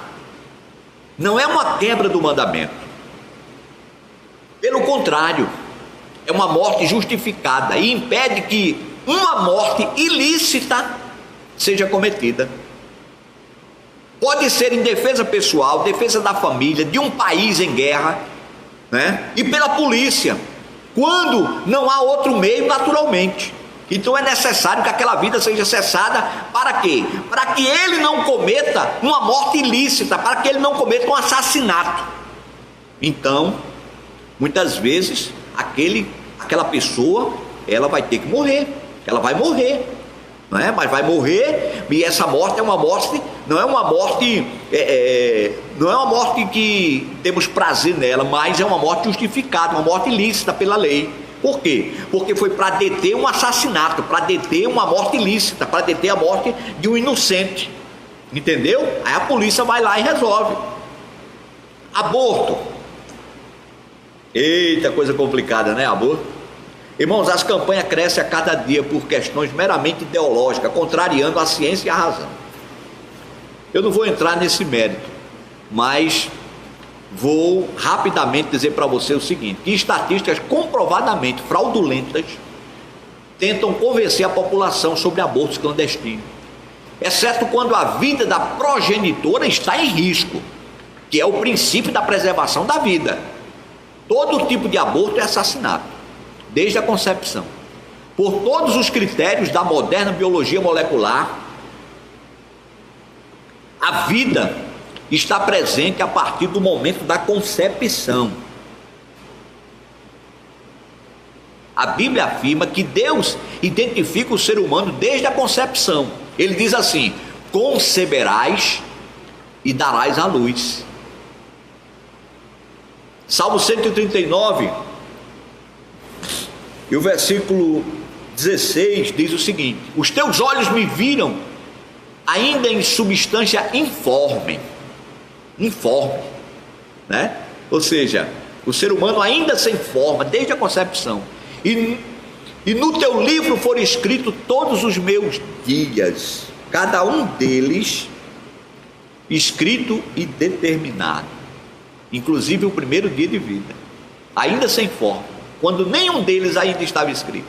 não é uma quebra do mandamento. Pelo contrário, é uma morte justificada e impede que uma morte ilícita seja cometida. Pode ser em defesa pessoal, defesa da família, de um país em guerra, e pela polícia, quando não há outro meio, naturalmente. Então é necessário que aquela vida seja cessada. Para quê? Para que ele não cometa uma morte ilícita, para que ele não cometa um assassinato. Então, muitas vezes, aquela pessoa, ela vai ter que morrer, ela vai morrer, mas vai morrer, e essa morte é uma morte, não é uma morte que temos prazer nela, mas é uma morte justificada, uma morte ilícita pela lei. Por quê? Porque foi para deter um assassinato, para deter uma morte ilícita, para deter a morte de um inocente, entendeu? Aí a polícia vai lá e resolve. Aborto, eita, coisa complicada, aborto. Irmãos, as campanhas crescem a cada dia por questões meramente ideológicas, contrariando a ciência e a razão. Eu não vou entrar nesse mérito, mas vou rapidamente dizer para você o seguinte: que estatísticas comprovadamente fraudulentas tentam convencer a população sobre abortos clandestinos, exceto quando a vida da progenitora está em risco, que é o princípio da preservação da vida. Todo tipo de aborto é assassinato, desde a concepção. Por todos os critérios da moderna biologia molecular, a vida está presente a partir do momento da concepção. A Bíblia afirma que Deus identifica o ser humano desde a concepção. Ele diz assim: conceberás e darás à luz. Salmo 139, e o versículo 16 diz o seguinte: os teus olhos me viram ainda em substância informe, ou seja, o ser humano ainda sem forma, desde a concepção, e no teu livro foram escritos todos os meus dias, cada um deles escrito e determinado, inclusive o primeiro dia de vida, ainda sem forma, quando nenhum deles ainda estava escrito,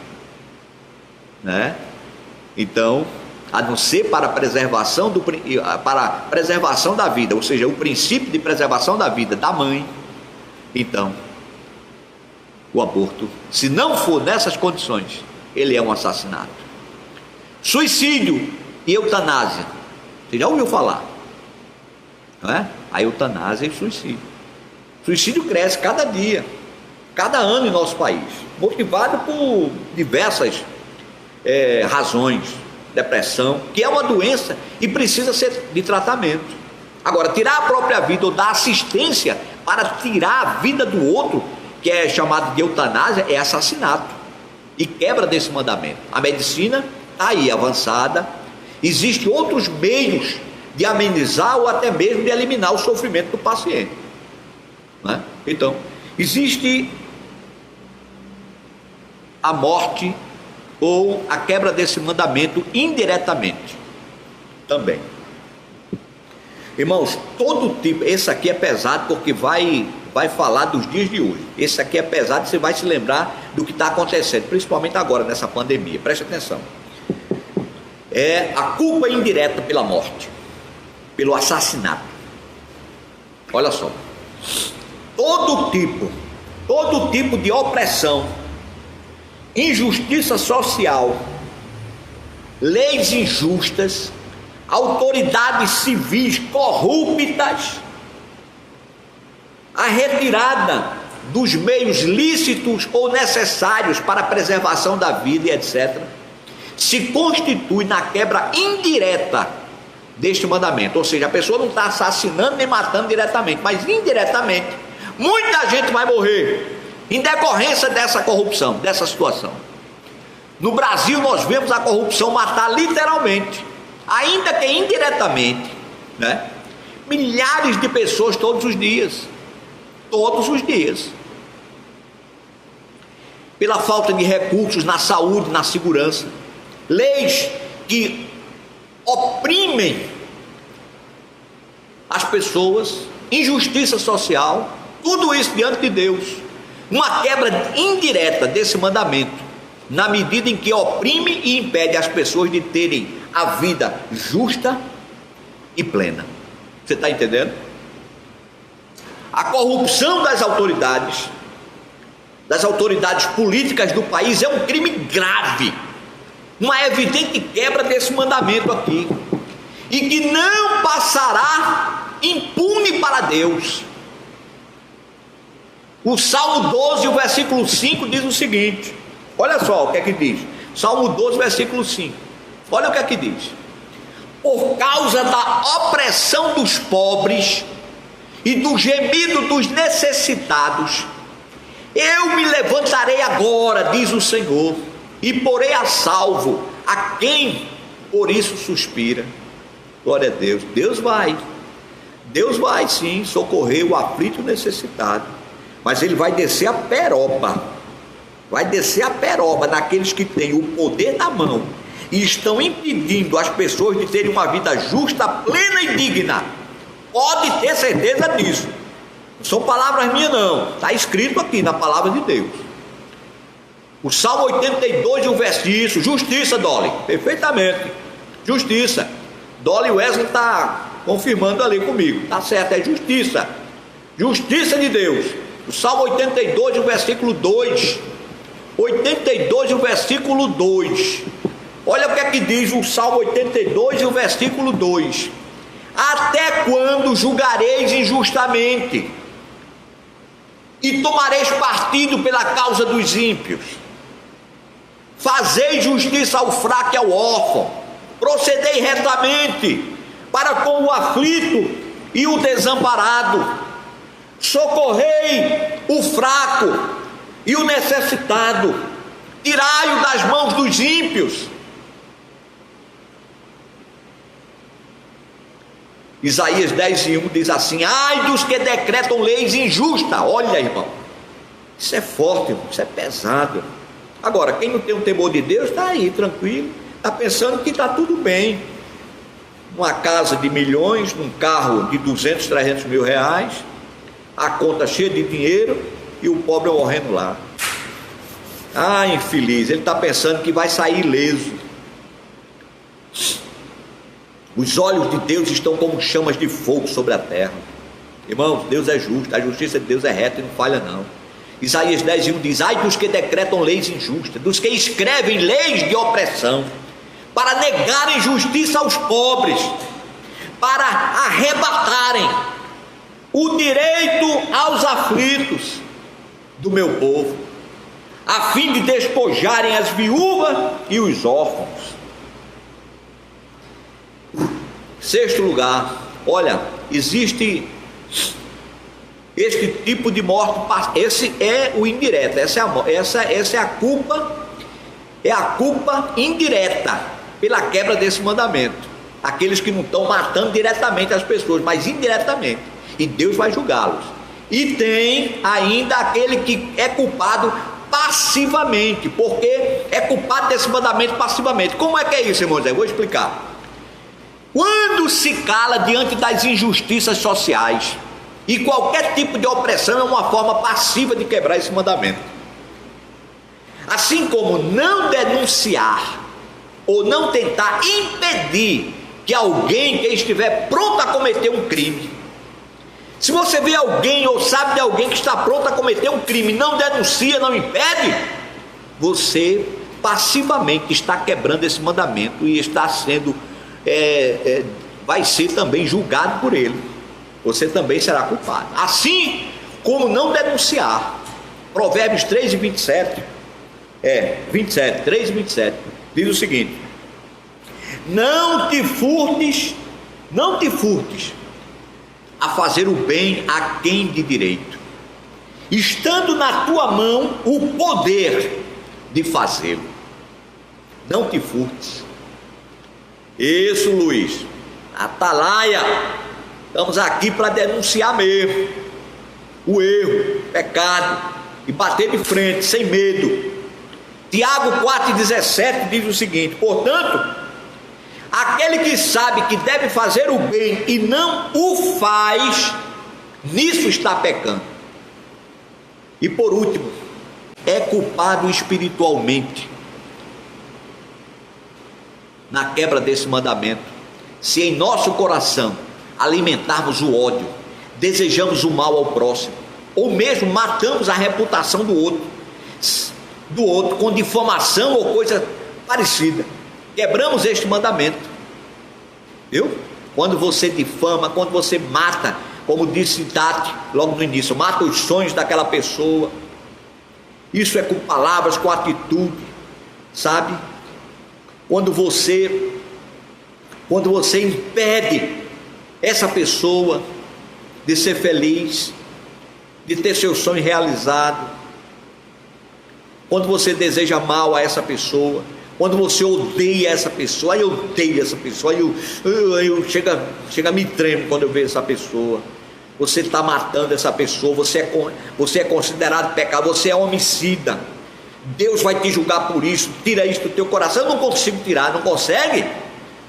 Então, a não ser para a preservação da vida, ou seja, o princípio de preservação da vida da mãe, então, o aborto, se não for nessas condições, ele é um assassinato. Suicídio e eutanásia, você já ouviu falar, não é? A eutanásia e o suicídio. O suicídio cresce cada dia, cada ano em nosso país, motivado por diversas razões. Depressão, que é uma doença e precisa ser de tratamento. Agora, tirar a própria vida ou dar assistência para tirar a vida do outro, que é chamado de eutanásia, é assassinato e quebra desse mandamento. A medicina está aí avançada, existem outros meios de amenizar ou até mesmo de eliminar o sofrimento do paciente, né? Então, existe a morte ou a quebra desse mandamento indiretamente também. Irmãos, todo tipo, esse aqui é pesado porque vai falar dos dias de hoje. Esse aqui é pesado, você vai se lembrar do que está acontecendo, principalmente agora nessa pandemia. Preste atenção. É a culpa indireta pela morte, pelo assassinato. Olha só, todo tipo de opressão, injustiça social, leis injustas, autoridades civis corruptas, a retirada dos meios lícitos ou necessários para a preservação da vida e etc., se constitui na quebra indireta deste mandamento. Ou seja, a pessoa não está assassinando nem matando diretamente, mas indiretamente muita gente vai morrer em decorrência dessa corrupção, dessa situação. No Brasil nós vemos a corrupção matar literalmente, ainda que indiretamente, né? Milhares de pessoas todos os dias, pela falta de recursos na saúde, na segurança, leis que oprimem as pessoas, injustiça social, tudo isso diante de Deus. Uma quebra indireta desse mandamento, na medida em que oprime e impede as pessoas de terem a vida justa e plena. Você está entendendo? A corrupção das autoridades políticas do país é um crime grave, uma evidente quebra desse mandamento aqui, e que não passará impune para Deus. O Salmo 12, o versículo 5 diz o seguinte, olha só o que é que diz, Salmo 12, versículo 5, olha o que é que diz: por causa da opressão dos pobres e do gemido dos necessitados, eu me levantarei agora, diz o Senhor, e porei a salvo a quem por isso suspira. Glória a Deus. Deus vai sim socorrer o aflito e o necessitado, mas ele vai descer a peroba, daqueles que têm o poder na mão e estão impedindo as pessoas de terem uma vida justa, plena e digna. Pode ter certeza disso, não são palavras minhas não, está escrito aqui na palavra de Deus. O Salmo 82 e o versículo, justiça, Dolly, perfeitamente, justiça. Dolly Wesley está confirmando ali comigo, está certo, é justiça de Deus. O Salmo 82 e o versículo 2, 82 e o versículo 2, olha o que é que diz o Salmo 82 e o versículo 2: até quando julgareis injustamente e tomareis partido pela causa dos ímpios? Fazei justiça ao fraco e ao órfão, procedei retamente para com o aflito e o desamparado, socorrei o fraco e o necessitado, tirai-o das mãos dos ímpios. Isaías 10:1 diz assim: ai dos que decretam leis injustas. Olha, irmão, isso é forte, irmão, isso é pesado. Agora, quem não tem o temor de Deus está aí tranquilo, está pensando que está tudo bem, uma casa de milhões, num carro de 200, 300 mil reais, a conta cheia de dinheiro e o pobre morrendo lá. Ah, infeliz, ele está pensando que vai sair ileso. Os olhos de Deus estão como chamas de fogo sobre a terra. Irmãos, Deus é justo, a justiça de Deus é reta e não falha não. Isaías 10:1 diz: ai dos que decretam leis injustas, dos que escrevem leis de opressão, para negarem justiça aos pobres, para arrebatarem o direito aos aflitos do meu povo, a fim de despojarem as viúvas e os órfãos. Sexto lugar, olha, existe este tipo de morte, esse é o indireto, essa é a culpa indireta pela quebra desse mandamento. Aqueles que não estão matando diretamente as pessoas, mas indiretamente, e Deus vai julgá-los. E tem ainda aquele que é culpado passivamente, porque é culpado desse mandamento passivamente. Como é que é isso, irmãos? Eu vou explicar. Quando se cala diante das injustiças sociais, e qualquer tipo de opressão é uma forma passiva de quebrar esse mandamento. Assim como não denunciar ou não tentar impedir que alguém que estiver pronto a cometer um crime, se você vê alguém ou sabe de alguém que está pronto a cometer um crime, não denuncia, não impede, você passivamente está quebrando esse mandamento e está sendo vai ser também julgado por ele. Você também será culpado. Assim como não denunciar. Provérbios 3:27 3:27 diz o seguinte: não te furtes a fazer o bem a quem de direito, estando na tua mão o poder de fazê-lo. Não te furtes. Isso, Luiz, atalaia, estamos aqui para denunciar mesmo o erro, o pecado, e bater de frente, sem medo. Tiago 4:17 diz o seguinte: portanto, aquele que sabe que deve fazer o bem e não o faz, nisso está pecando. E por último, é culpado espiritualmente na quebra desse mandamento, se em nosso coração alimentarmos o ódio, desejamos o mal ao próximo, ou mesmo matamos a reputação do outro com difamação ou coisa parecida. Quebramos este mandamento, viu? Quando você difama, quando você mata, como disse Tati logo no início, mata os sonhos daquela pessoa, isso é com palavras, com atitude, sabe? Quando você impede essa pessoa de ser feliz, de ter seu sonho realizado, quando você deseja mal a essa pessoa, quando você odeia essa pessoa, eu odeio essa pessoa, eu chega a me tremo quando eu vejo essa pessoa. Você está matando essa pessoa, você é considerado pecador, você é homicida. Deus vai te julgar por isso. Tira isso do teu coração. Eu não consigo tirar. Não consegue?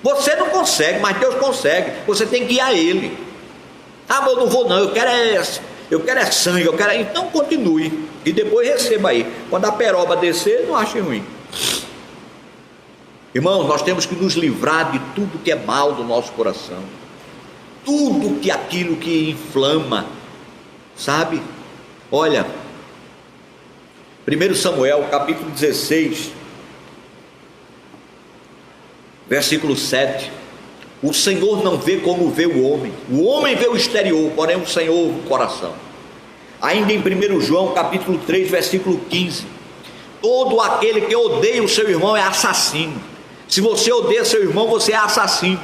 Você não consegue, mas Deus consegue. Você tem que ir a Ele. Ah, mas eu não vou não, eu quero é sangue, então continue e depois receba aí. Quando a peroba descer, não ache ruim. Irmãos, nós temos que nos livrar de tudo que é mal do nosso coração, tudo que aquilo que inflama, sabe? Olha, 1 Samuel capítulo 16 versículo 7: o Senhor não vê como vê o homem vê o exterior, porém o Senhor o coração. Ainda em 1 João capítulo 3 versículo 15: todo aquele que odeia o seu irmão é assassino. Se você odeia seu irmão, você é assassino.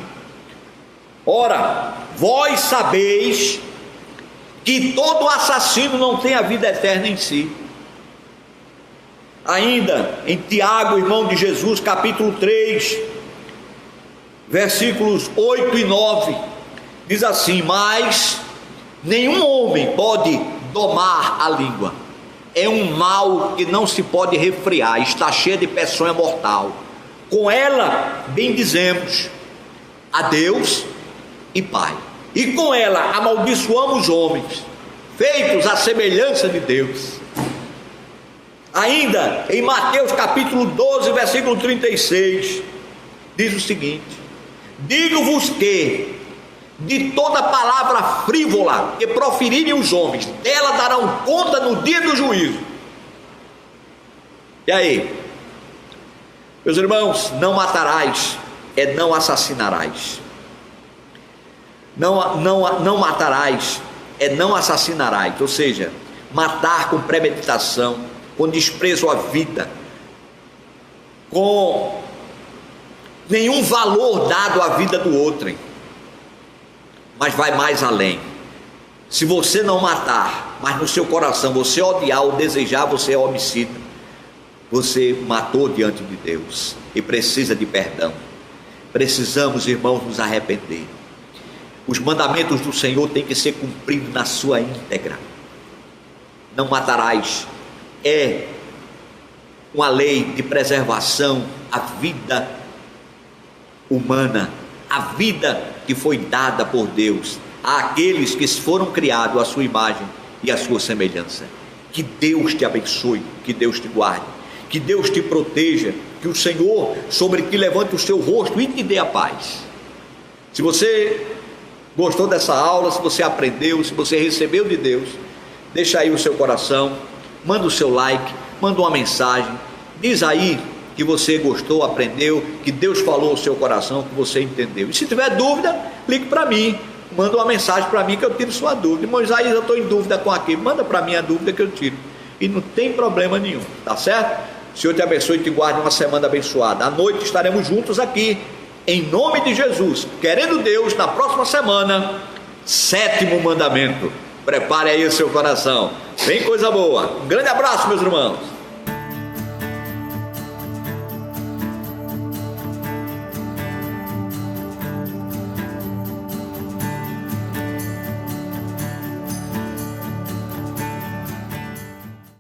Ora, vós sabeis que todo assassino não tem a vida eterna em si. Ainda em Tiago, irmão de Jesus, capítulo 3 versículos 8 e 9, diz assim: mas nenhum homem pode domar a língua, é um mal que não se pode refrear, está cheia de peçonha mortal. Com ela bendizemos a Deus e Pai, e com ela amaldiçoamos homens, feitos à semelhança de Deus. Ainda em Mateus capítulo 12 versículo 36, diz o seguinte: digo-vos que de toda palavra frívola que proferirem os homens, dela darão conta no dia do juízo. E aí, meus irmãos, não matarás, não assassinarás. Não matarás, não assassinarás. Ou seja, matar com premeditação, com desprezo à vida, com nenhum valor dado à vida do outro. Mas vai mais além. Se você não matar, mas no seu coração você odiar ou desejar, você é homicida. Você matou diante de Deus e precisa de perdão. Precisamos, irmãos, nos arrepender. Os mandamentos do Senhor têm que ser cumpridos na sua íntegra. Não matarás é uma lei de preservação à vida humana, a vida que foi dada por Deus àqueles que foram criados à sua imagem e à sua semelhança. Que Deus te abençoe, que Deus te guarde, que Deus te proteja, que o Senhor sobre ti levante o seu rosto e te dê a paz. Se você gostou dessa aula, se você aprendeu, se você recebeu de Deus, deixa aí o seu coração, manda o seu like, manda uma mensagem, diz aí que você gostou, aprendeu, que Deus falou ao seu coração, que você entendeu. E se tiver dúvida, ligue para mim, manda uma mensagem para mim que eu tiro sua dúvida. Moisés, eu estou em dúvida com aquilo, manda para mim a dúvida que eu tiro. E não tem problema nenhum, tá certo? O Senhor te abençoe e te guarde uma semana abençoada. À noite estaremos juntos aqui, em nome de Jesus, querendo Deus, na próxima semana, 7º mandamento. Prepare aí o seu coração, vem coisa boa. Um grande abraço, meus irmãos.